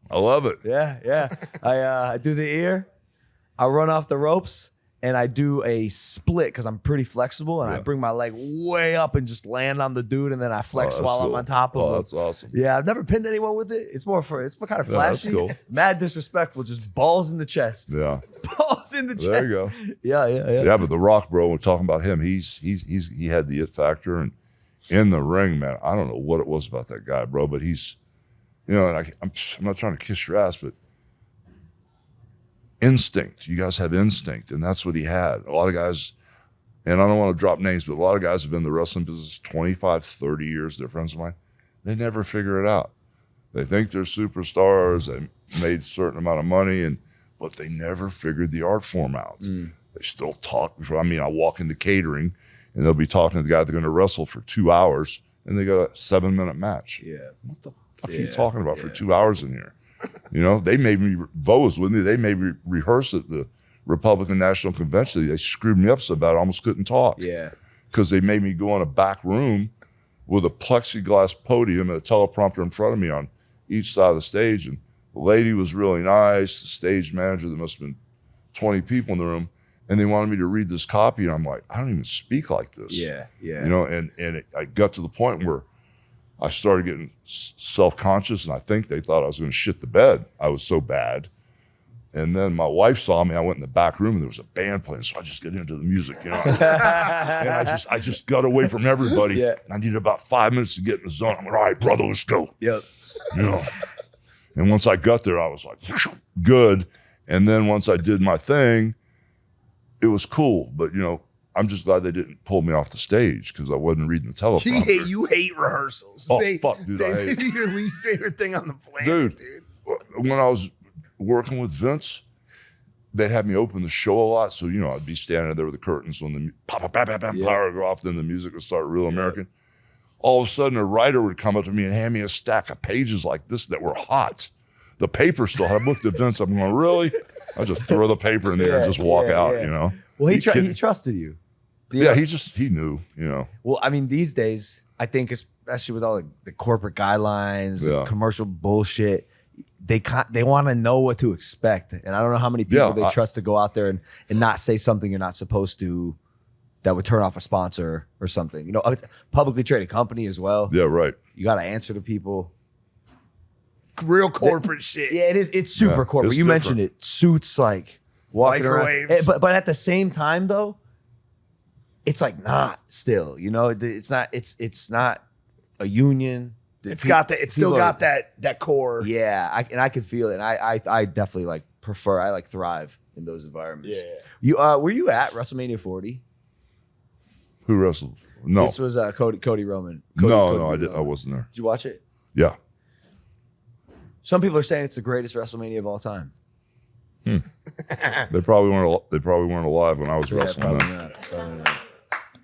[SPEAKER 2] I love it.
[SPEAKER 3] Yeah, yeah. I do the ear, I run off the ropes, and I do a split because I'm pretty flexible, and I
[SPEAKER 2] Yeah.
[SPEAKER 3] bring my leg way up and just land on the dude, and then I flex
[SPEAKER 2] Oh, that's
[SPEAKER 3] while I'm
[SPEAKER 2] cool.
[SPEAKER 3] on top of
[SPEAKER 2] Oh,
[SPEAKER 3] him.
[SPEAKER 2] that's awesome.
[SPEAKER 3] Yeah, I've never pinned anyone with it. It's more kind of
[SPEAKER 2] Yeah, that's
[SPEAKER 3] flashy,
[SPEAKER 2] cool.
[SPEAKER 3] mad disrespectful, just balls in the chest,
[SPEAKER 2] Yeah.
[SPEAKER 3] balls in the chest.
[SPEAKER 2] There you go.
[SPEAKER 3] Yeah.
[SPEAKER 2] Yeah, but The Rock, bro, we're talking about him. He had the it factor, and in the ring, man, I don't know what it was about that guy, bro, but he's, you know, and I'm not trying to kiss your ass, but instinct. You guys have instinct, and that's what he had. A lot of guys, and I don't want to drop names, but a lot of guys have been in the wrestling business 25, 30 years. They're friends of mine. They never figure it out. They think they're superstars. They made a certain amount of money, but they never figured the art form out. They still talk. I mean, I walk into catering, and they'll be talking to the guy they're going to wrestle for 2 hours, and they got a 7-minute match.
[SPEAKER 3] Yeah.
[SPEAKER 2] What the fuck are you talking about for 2 hours in here? You know, they made me, Bo was with me, they made me rehearse at the Republican National Convention. They screwed me up so bad I almost couldn't talk.
[SPEAKER 3] Yeah.
[SPEAKER 2] Because they made me go in a back room with a plexiglass podium and a teleprompter in front of me on each side of the stage. And the lady was really nice, the stage manager, there must have been 20 people in the room. And they wanted me to read this copy. And I'm like, I don't even speak like this.
[SPEAKER 3] Yeah.
[SPEAKER 2] You know, and I got to the point where I started getting self-conscious, and I think they thought I was going to shit the bed. I was so bad. And then my wife saw me. I went in the back room, and there was a band playing, so I just get into the music, you know. And I just got away from everybody.
[SPEAKER 3] Yeah.
[SPEAKER 2] And I needed about 5 minutes to get in the zone. I'm like, all right, brother, let's go.
[SPEAKER 3] Yep.
[SPEAKER 2] You know. And once I got there, I was like, good. And then once I did my thing, it was cool. But, you know, I'm just glad they didn't pull me off the stage because I wasn't reading the teleprompter.
[SPEAKER 1] You hate rehearsals.
[SPEAKER 2] Oh, fuck, dude, I
[SPEAKER 1] They
[SPEAKER 2] hate
[SPEAKER 1] may be your least favorite thing on the planet,
[SPEAKER 2] Dude.
[SPEAKER 1] dude.
[SPEAKER 2] When I was working with Vince, they'd have me open the show a lot. So, you know, I'd be standing there with the curtains when the power go off, then the music would start real American. All of a sudden, a writer would come up to me and hand me a stack of pages like this that were hot. The paper still had. I looked at Vince, I'm going, really? I just throw the paper in there and just walk out, you know?
[SPEAKER 3] Well, he
[SPEAKER 2] kidding?
[SPEAKER 3] trusted you.
[SPEAKER 2] Yeah, he knew, you know.
[SPEAKER 3] Well, I mean, these days, I think especially with all the corporate guidelines,
[SPEAKER 2] Yeah.
[SPEAKER 3] and commercial bullshit, they want to know what to expect. And I don't know how many people they trust to go out there and not say something you're not supposed to that would turn off a sponsor or something. You know, a publicly traded company as well.
[SPEAKER 2] Yeah, right.
[SPEAKER 3] You got to answer to people.
[SPEAKER 1] Real corporate shit.
[SPEAKER 3] Yeah, it is. It's super
[SPEAKER 2] Yeah,
[SPEAKER 3] corporate.
[SPEAKER 2] it's
[SPEAKER 3] You
[SPEAKER 2] different.
[SPEAKER 3] mentioned it. Suits, like walking
[SPEAKER 1] Microwaves.
[SPEAKER 3] around. But at the same time, though, it's like not still. You know, it's not. It's not a union.
[SPEAKER 1] It's still got that core.
[SPEAKER 3] Yeah, I could feel it. And I definitely like prefer. I like thrive in those environments.
[SPEAKER 1] Yeah.
[SPEAKER 3] You were you at WrestleMania 40?
[SPEAKER 2] Who wrestled? No.
[SPEAKER 3] This was Cody Roman.
[SPEAKER 2] No, I
[SPEAKER 3] Roman.
[SPEAKER 2] wasn't there.
[SPEAKER 3] Did you watch it?
[SPEAKER 2] Yeah.
[SPEAKER 3] Some people are saying it's the greatest WrestleMania of all time.
[SPEAKER 2] They probably weren't alive when I was wrestling.
[SPEAKER 3] Probably
[SPEAKER 2] then.
[SPEAKER 3] not. Probably not.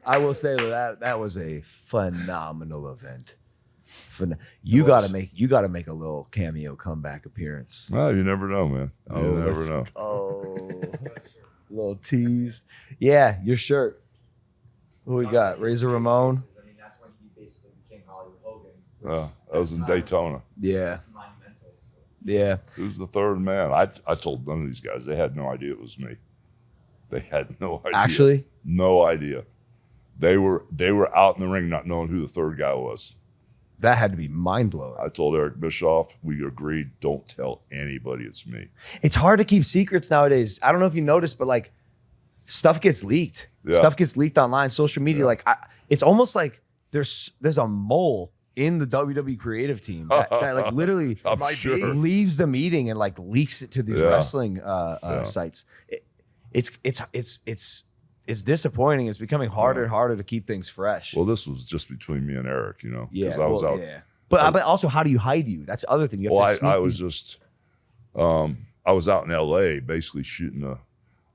[SPEAKER 3] I will say that was a phenomenal event. You got to make a little cameo comeback appearance.
[SPEAKER 2] Well, you never know, man. You never know.
[SPEAKER 3] Oh, little tease. Yeah, your shirt. Who we got? Razor Ramon.
[SPEAKER 4] I mean, that's when he basically became Hollywood Hogan.
[SPEAKER 2] That was in Daytona.
[SPEAKER 3] Yeah,
[SPEAKER 4] Monumental. So.
[SPEAKER 3] yeah.
[SPEAKER 2] Who's the third man? I told none of these guys. They had no idea it was me. They had no idea.
[SPEAKER 3] Actually,
[SPEAKER 2] no idea. They were out in the ring not knowing who the third guy was.
[SPEAKER 3] that had to be mind blowing.
[SPEAKER 2] I told Eric Bischoff, we agreed, don't tell anybody it's me.
[SPEAKER 3] It's hard to keep secrets nowadays. I don't know if you noticed, but like stuff gets leaked.
[SPEAKER 2] Yeah.
[SPEAKER 3] Stuff gets leaked online, social media.
[SPEAKER 2] Yeah.
[SPEAKER 3] Like it's almost like there's a mole in the WWE creative team that like literally
[SPEAKER 2] I'm
[SPEAKER 1] Might be.
[SPEAKER 2] sure.
[SPEAKER 3] leaves the meeting and like leaks it to these
[SPEAKER 2] Yeah.
[SPEAKER 3] wrestling
[SPEAKER 2] Yeah.
[SPEAKER 3] sites. It's disappointing. It's becoming harder and harder to keep things fresh.
[SPEAKER 2] Well, this was just between me and Eric, you know. 'cause
[SPEAKER 3] yeah,
[SPEAKER 2] I was
[SPEAKER 3] well,
[SPEAKER 2] out.
[SPEAKER 3] yeah. But also, how do you hide you? That's the other thing. You have
[SPEAKER 2] Well,
[SPEAKER 3] to sneak
[SPEAKER 2] I was
[SPEAKER 3] these-
[SPEAKER 2] just, I was out in LA basically shooting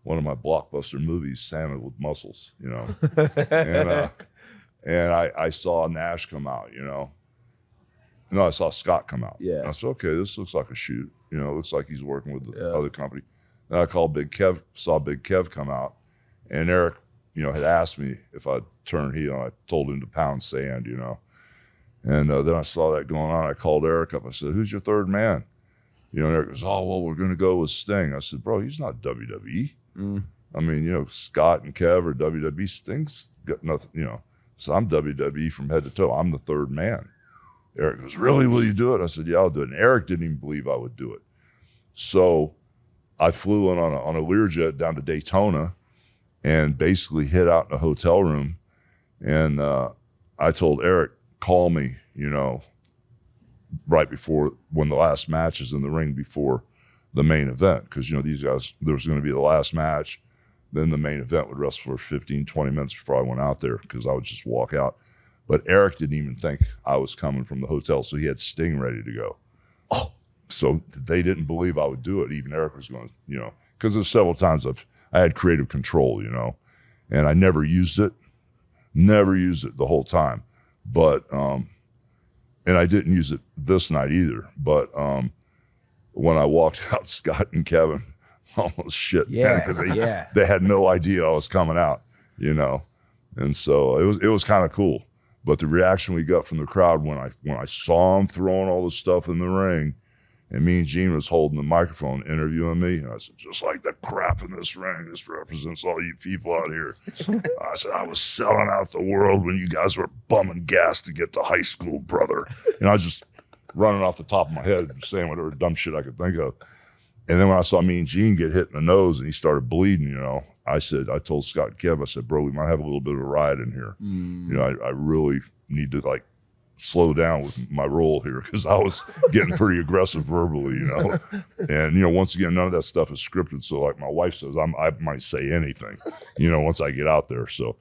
[SPEAKER 2] one of my blockbuster movies, Salmon with Muscles, you know. and I saw Nash come out, you know. No, I saw Scott come out.
[SPEAKER 3] Yeah.
[SPEAKER 2] And I said, okay, this looks like a shoot. You know, it looks like he's working with the other company. Then I called Big Kev, saw Big Kev come out, and Eric, you know, had asked me if I'd turn heel. I told him to pound sand, you know. And then I saw that going on. I called Eric up. I said, who's your third man? You know, and Eric goes, oh, well, we're going to go with Sting. I said, bro, he's not WWE. I mean, you know, Scott and Kev are WWE. Sting's got nothing, you know. So I'm WWE from head to toe. I'm the third man. Eric goes, really, will you do it? I said, yeah, I'll do it. And Eric didn't even believe I would do it. So I flew in on a Learjet down to Daytona and basically hid out in a hotel room. And I told Eric, call me, you know, right before, when the last match is in the ring before the main event. Because, you know, these guys, there was going to be the last match. Then the main event would wrestle for 15, 20 minutes before I went out there, because I would just walk out. But Eric didn't even think I was coming from the hotel, so he had Sting ready to go. Oh, so they didn't believe I would do it. Even Eric was going, you know, because there's several times I had creative control, you know, and I never used it the whole time. But, and I didn't use it this night either. But when I walked out, Scott and Kevin almost shit, because they had no idea I was coming out, you know, and so it was kind of cool. But the reaction we got from the crowd when I saw him throwing all the stuff in the ring, and me and Gene was holding the microphone interviewing me, and I said, just like the crap in this ring, this represents all you people out here. I said, I was selling out the world when you guys were bumming gas to get to high school, brother. And I was just running off the top of my head, saying whatever dumb shit I could think of. And then when I saw me and Gene get hit in the nose and he started bleeding, you know, I told Scott and Kev, I said, bro, we might have a little bit of a riot in here. You know, I really need to like slow down with my role here, because I was getting pretty aggressive verbally, you know. And, you know, once again, none of that stuff is scripted. So like my wife says, I might say anything, you know, once I get out there. So,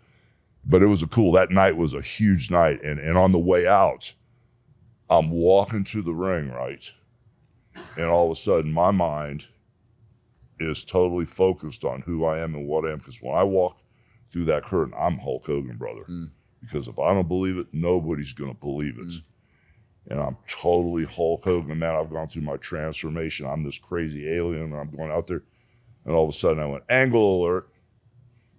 [SPEAKER 2] but it was that night was a huge night. And on the way out, I'm walking to the ring, right? And all of a sudden my mind is totally focused on who I am and what I am. Because when I walk through that curtain, I'm Hulk Hogan, brother. Because if I don't believe it, nobody's going to believe it. And I'm totally Hulk Hogan, man. I've gone through my transformation. I'm this crazy alien, and I'm going out there. And all of a sudden I went, angle alert.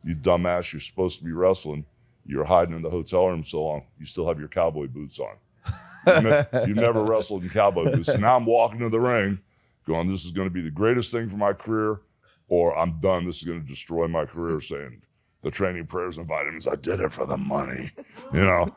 [SPEAKER 2] You dumbass, you're supposed to be wrestling. You're hiding in the hotel room so long. You still have your cowboy boots on. You've never wrestled in cowboy boots. So now I'm walking to the ring going, this is going to be the greatest thing for my career, or I'm done. This is going to destroy my career, saying the training, prayers, and vitamins, I did it for the money, you know?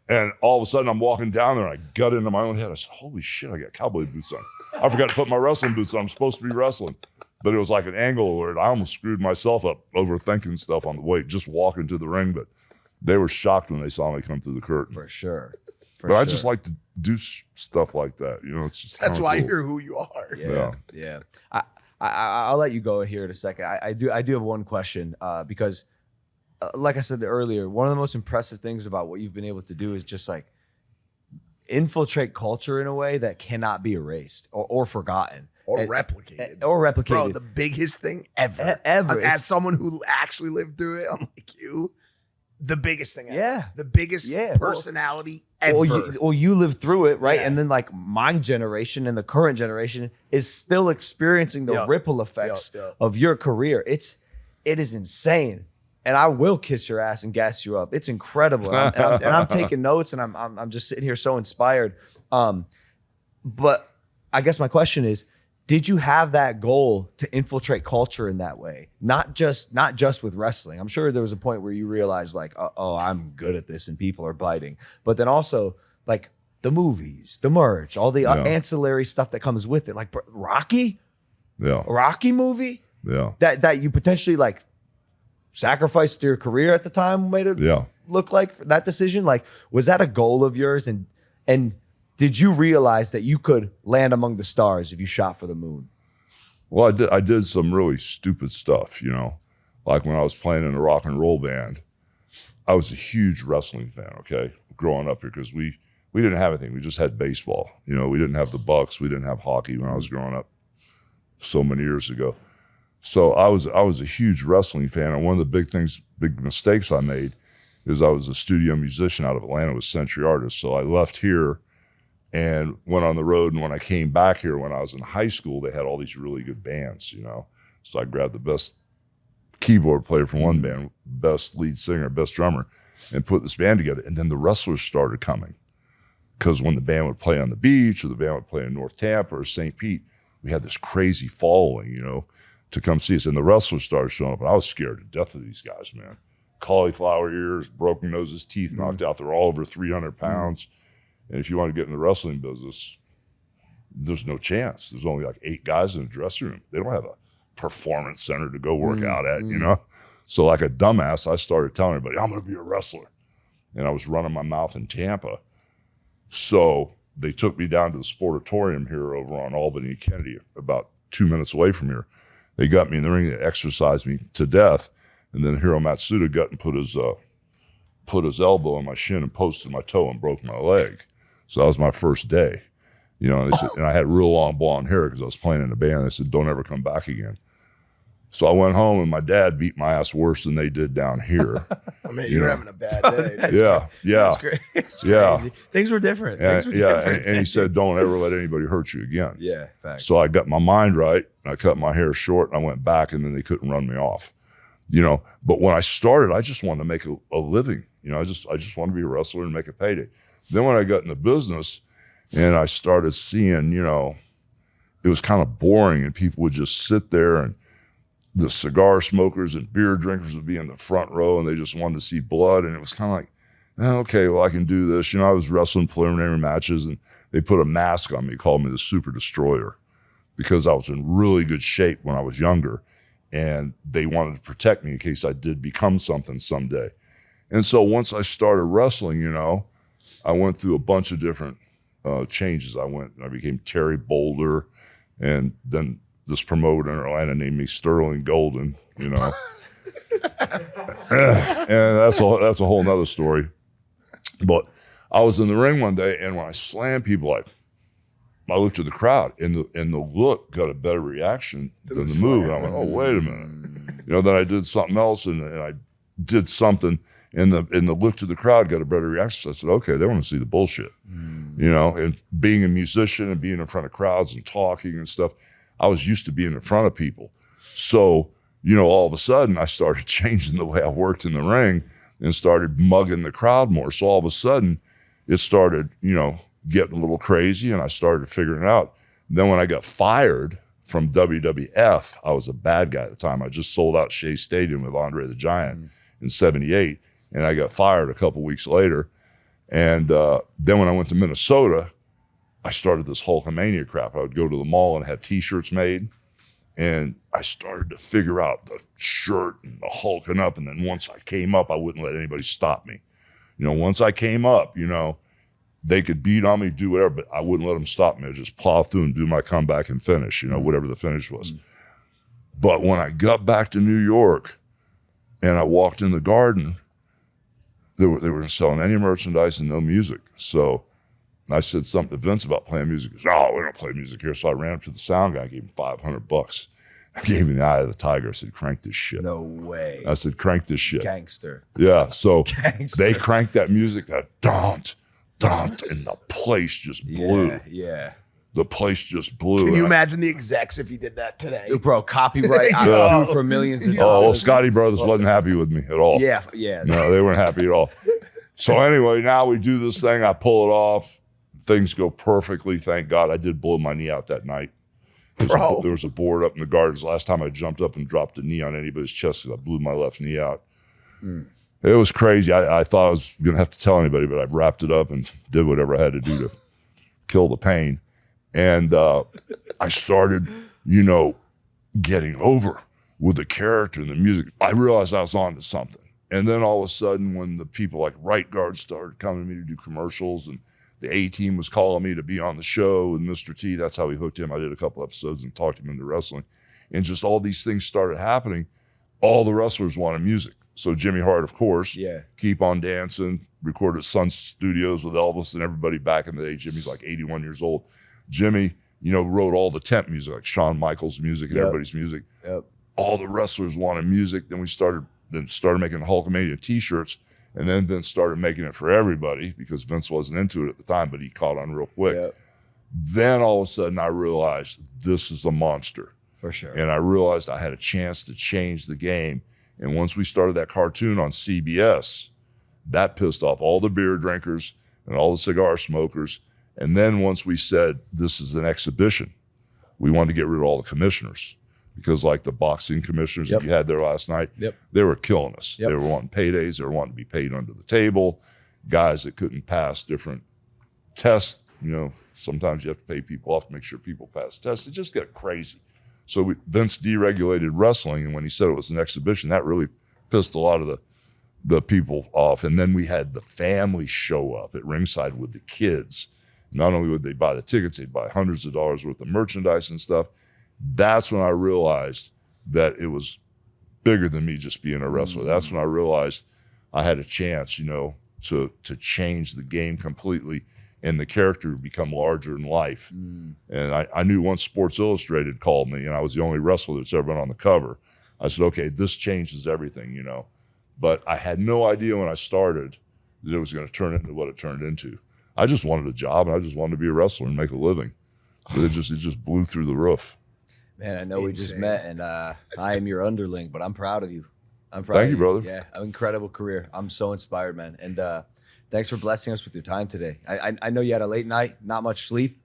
[SPEAKER 2] And all of a sudden I'm walking down there and I got into my own head. I said, holy shit, I got cowboy boots on. I forgot to put my wrestling boots on. I'm supposed to be wrestling. But it was like an angle alert. I almost screwed myself up overthinking stuff on the way, just walking to the ring. But they were shocked when they saw me come through the curtain.
[SPEAKER 3] For sure.
[SPEAKER 2] But I just like to do stuff like that. You know, it's just
[SPEAKER 1] That's why
[SPEAKER 2] cool.
[SPEAKER 1] you're who you are.
[SPEAKER 3] Yeah. I'll let you go here in a second. I do have one question because, like I said earlier, one of the most impressive things about what you've been able to do is just like infiltrate culture in a way that cannot be erased or forgotten.
[SPEAKER 1] Or replicated.
[SPEAKER 3] Bro,
[SPEAKER 1] the biggest thing ever.
[SPEAKER 3] Ever.
[SPEAKER 1] As someone who actually lived through it, I'm like you. The biggest thing ever.
[SPEAKER 3] Yeah.
[SPEAKER 1] The biggest personality ever.
[SPEAKER 3] Well, you lived through it, right?
[SPEAKER 1] Yeah.
[SPEAKER 3] And then like my generation and the current generation is still experiencing the ripple effects of your career. It is insane. And I will kiss your ass and gas you up. It's incredible. And I'm taking notes, and I'm just sitting here so inspired. But I guess my question is, did you have that goal to infiltrate culture in that way? Not just with wrestling. I'm sure there was a point where you realized like, oh, I'm good at this and people are biting. But then also like the movies, the merch, all the ancillary stuff that comes with it. Like Rocky?
[SPEAKER 2] Yeah.
[SPEAKER 3] A Rocky movie?
[SPEAKER 2] Yeah.
[SPEAKER 3] That you potentially like sacrificed your career at the time made it look like for that decision? Like, was that a goal of yours? And did you realize that you could land among the stars if you shot for the moon?
[SPEAKER 2] Well, I did some really stupid stuff, you know, like when I was playing in a rock and roll band. I was a huge wrestling fan, okay, growing up here, because we didn't have anything. We just had baseball. You know, we didn't have the Bucks. We didn't have hockey when I was growing up. so many years ago. So I was a huge wrestling fan, and one of the big mistakes I made is I was a studio musician out of Atlanta with Century Artists. So I left here and went on the road, and when I came back here when I was in high school, they had all these really good bands, you know. So I grabbed the best keyboard player from one band, best lead singer, best drummer, and put this band together. And then the wrestlers started coming, because when the band would play on the beach or the band would play in North Tampa or St. Pete, we had this crazy following, you know, to come see us. And the wrestlers started showing up, and I was scared to death of these guys, man. Cauliflower ears, broken noses, teeth knocked out. They're all over 300 pounds. And if you want to get in the wrestling business, there's no chance. There's only like 8 guys in the dressing room. They don't have a performance center to go work out at, you know? So like a dumbass, I started telling everybody, I'm going to be a wrestler. And I was running my mouth in Tampa. So they took me down to the Sportatorium here over on Albany and Kennedy, about 2 minutes away from here. They got me in the ring, they exercised me to death. And then Hiro Matsuda got and put his elbow on my shin and posted my toe and broke my leg. So that was my first day. You know, and, they said, and I had real long blonde hair because I was playing in a band. They said, don't ever come back again. So I went home, and my dad beat my ass worse than they did down here.
[SPEAKER 1] I mean, you're having a bad day.
[SPEAKER 2] Yeah.
[SPEAKER 6] That's great. It's crazy. Things were different.
[SPEAKER 2] And he said, don't ever let anybody hurt you again.
[SPEAKER 3] Yeah, facts.
[SPEAKER 2] So I got my mind right. I cut my hair short, and I went back, and then they couldn't run me off. You know, but when I started, I just wanted to make a living. You know, I just wanted to be a wrestler and make a payday. Then when I got in the business and I started seeing, you know, it was kind of boring, and people would just sit there, and the cigar smokers and beer drinkers would be in the front row, and they just wanted to see blood. And it was kind of like, okay, well, I can do this. You know, I was wrestling preliminary matches, and they put a mask on me, called me the Super Destroyer, because I was in really good shape when I was younger, and they wanted to protect me in case I did become something someday. And so once I started wrestling, you know, I went through a bunch of different changes. I became Terry Boulder, and then this promoter in Atlanta named me Sterling Golden, you know. And that's a whole nother story. But I was in the ring one day, and when I slammed people, I looked at the crowd, and the look got a better reaction than the move. And I went, oh, wait a minute. You know, then I did something else, and I did something, and the look to the crowd got a better reaction. So I said, okay, they want to see the bullshit. You know, and being a musician and being in front of crowds and talking and stuff, I was used to being in front of people. So, you know, all of a sudden I started changing the way I worked in the ring and started mugging the crowd more. So all of a sudden it started, you know, getting a little crazy, and I started figuring it out. Then when I got fired from WWF, I was a bad guy at the time. I just sold out Shea Stadium with Andre the Giant in '78, and I got fired a couple weeks later. And then when I went to Minnesota, I started this Hulkamania crap. I would go to the mall and have T-shirts made, and I started to figure out the shirt and the hulking up. And then once I came up, I wouldn't let anybody stop me. You know, once I came up, you know, they could beat on me, do whatever, but I wouldn't let them stop me. I'd just plow through and do my comeback and finish, you know, whatever the finish was. But when I got back to New York and I walked in the Garden, they were selling any merchandise and no music. So I said something to Vince about playing music. He goes, no, we don't play music here. So I ran up to the sound guy, gave him $500. I gave him the eye of the tiger. I said, crank this shit.
[SPEAKER 3] No way.
[SPEAKER 2] I said, crank this shit.
[SPEAKER 3] Gangster.
[SPEAKER 2] Yeah, so
[SPEAKER 3] Gangster.
[SPEAKER 2] they cranked that music, that don't, and the place just blew.
[SPEAKER 3] Yeah.
[SPEAKER 2] The place just blew.
[SPEAKER 1] Can you imagine the execs if he did that today?
[SPEAKER 3] Dude, bro, copyright. I
[SPEAKER 2] Yeah.
[SPEAKER 3] sued for millions of
[SPEAKER 2] Oh, well,
[SPEAKER 3] dollars.
[SPEAKER 2] Scotty Brothers wasn't happy with me at all.
[SPEAKER 3] Yeah.
[SPEAKER 2] No, they weren't happy at all. So anyway, now we do this thing. I pull it off. Things go perfectly. Thank God. I did blow my knee out that night. There was a board up in the Gardens. Last time I jumped up and dropped a knee on anybody's chest because I blew my left knee out. It was crazy. I thought I was going to have to tell anybody, but I wrapped it up and did whatever I had to do to kill the pain. And I started, you know, getting over with the character and the music. I realized I was on to something. And then all of a sudden, when the people like Right Guard started coming to me to do commercials, and the A-Team was calling me to be on the show with Mr. T, that's how we hooked him. I did a couple episodes and talked him into wrestling. And just all these things started happening. All the wrestlers wanted music. So Jimmy Hart, of course, Keep on Dancing, recorded at Sun Studios with Elvis and everybody back in the day. Jimmy's like 81 years old. Jimmy wrote all the temp music, like Shawn Michaels' music and everybody's music.
[SPEAKER 3] Yep.
[SPEAKER 2] All the wrestlers wanted music. Then we started making Hulkamania t-shirts, and then Vince started making it for everybody because Vince wasn't into it at the time, but he caught on real quick.
[SPEAKER 3] Yep.
[SPEAKER 2] Then all of a sudden I realized this is a monster.
[SPEAKER 3] For sure.
[SPEAKER 2] And I realized I had a chance to change the game. And once we started that cartoon on CBS, that pissed off all the beer drinkers and all the cigar smokers. And then once we said, this is an exhibition, we wanted to get rid of all the commissioners because like the boxing commissioners that you had there last night, they were killing us. They were wanting paydays. They were wanting to be paid under the table. Guys that couldn't pass different tests, sometimes you have to pay people off to make sure people pass tests. It just got crazy. So Vince deregulated wrestling, and when he said it was an exhibition, that really pissed a lot of the people off. And then we had the family show up at ringside with the kids. Not only would they buy the tickets, they'd buy hundreds of dollars worth of merchandise and stuff. That's when I realized that it was bigger than me just being a wrestler. That's when I realized I had a chance, to change the game completely and the character would become larger in life. And I knew once Sports Illustrated called me and I was the only wrestler that's ever been on the cover. I said, okay, this changes everything, But I had no idea when I started that it was going to turn into what it turned into. I just wanted a job and I just wanted to be a wrestler and make a living. But it just blew through the roof.
[SPEAKER 3] Man, I know we just met and I am your underling, but I'm proud of you. I'm proud
[SPEAKER 2] Thank
[SPEAKER 3] of
[SPEAKER 2] you, brother.
[SPEAKER 3] Yeah, an incredible career. I'm so inspired, man. And thanks for blessing us with your time today. I know you had a late night, not much sleep.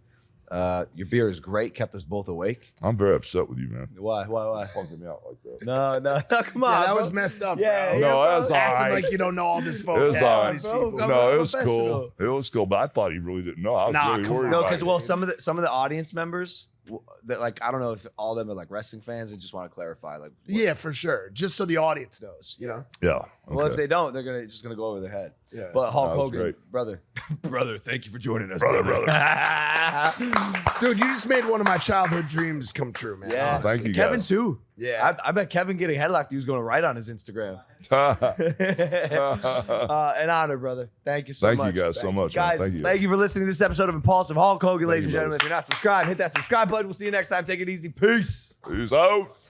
[SPEAKER 3] Your beer is great, kept us both awake.
[SPEAKER 2] I'm very upset with you, man.
[SPEAKER 3] Why?
[SPEAKER 2] Punking me out like that.
[SPEAKER 3] No, come on.
[SPEAKER 1] that
[SPEAKER 3] bro.
[SPEAKER 1] was messed up.
[SPEAKER 3] Yeah,
[SPEAKER 1] bro.
[SPEAKER 2] No, that's all
[SPEAKER 1] Acting
[SPEAKER 2] right.
[SPEAKER 1] like you don't know all this
[SPEAKER 2] It was all right.
[SPEAKER 1] vocabulary.
[SPEAKER 3] bro.
[SPEAKER 2] No, it was
[SPEAKER 3] Professional.
[SPEAKER 2] cool. It was cool, but I thought he really didn't know. I was
[SPEAKER 1] Nah,
[SPEAKER 2] really
[SPEAKER 1] come
[SPEAKER 2] worried
[SPEAKER 1] on.
[SPEAKER 3] No,
[SPEAKER 2] about
[SPEAKER 3] because
[SPEAKER 2] it.
[SPEAKER 3] some of the audience members that I don't know if all of them are like wrestling fans and just want to clarify
[SPEAKER 1] Yeah, for sure. Just so the audience knows,
[SPEAKER 2] Yeah.
[SPEAKER 3] Well, if
[SPEAKER 2] okay.
[SPEAKER 3] they don't, they're just gonna go over their head.
[SPEAKER 1] Yeah.
[SPEAKER 3] But Hulk
[SPEAKER 2] That was
[SPEAKER 3] Hogan,
[SPEAKER 2] great.
[SPEAKER 3] brother, thank you for joining us,
[SPEAKER 2] Brother.
[SPEAKER 1] Dude, you just made one of my childhood dreams come true, man.
[SPEAKER 3] Yeah,
[SPEAKER 1] Honestly.
[SPEAKER 2] Thank you,
[SPEAKER 3] Kevin
[SPEAKER 2] guys.
[SPEAKER 3] too.
[SPEAKER 1] Yeah.
[SPEAKER 3] I bet Kevin getting headlocked, he was going to write on his Instagram. An honor, brother. Thank you so
[SPEAKER 2] Thank
[SPEAKER 3] much.
[SPEAKER 2] you guys so much, man.
[SPEAKER 3] Guys,
[SPEAKER 2] Thank you.
[SPEAKER 3] for listening to this episode of Impulsive. Hulk Hogan, ladies and
[SPEAKER 2] you,
[SPEAKER 3] gentlemen.
[SPEAKER 2] brothers.
[SPEAKER 3] If you're not subscribed, hit that subscribe button. We'll see you next time. Take it easy. Peace.
[SPEAKER 2] Peace out.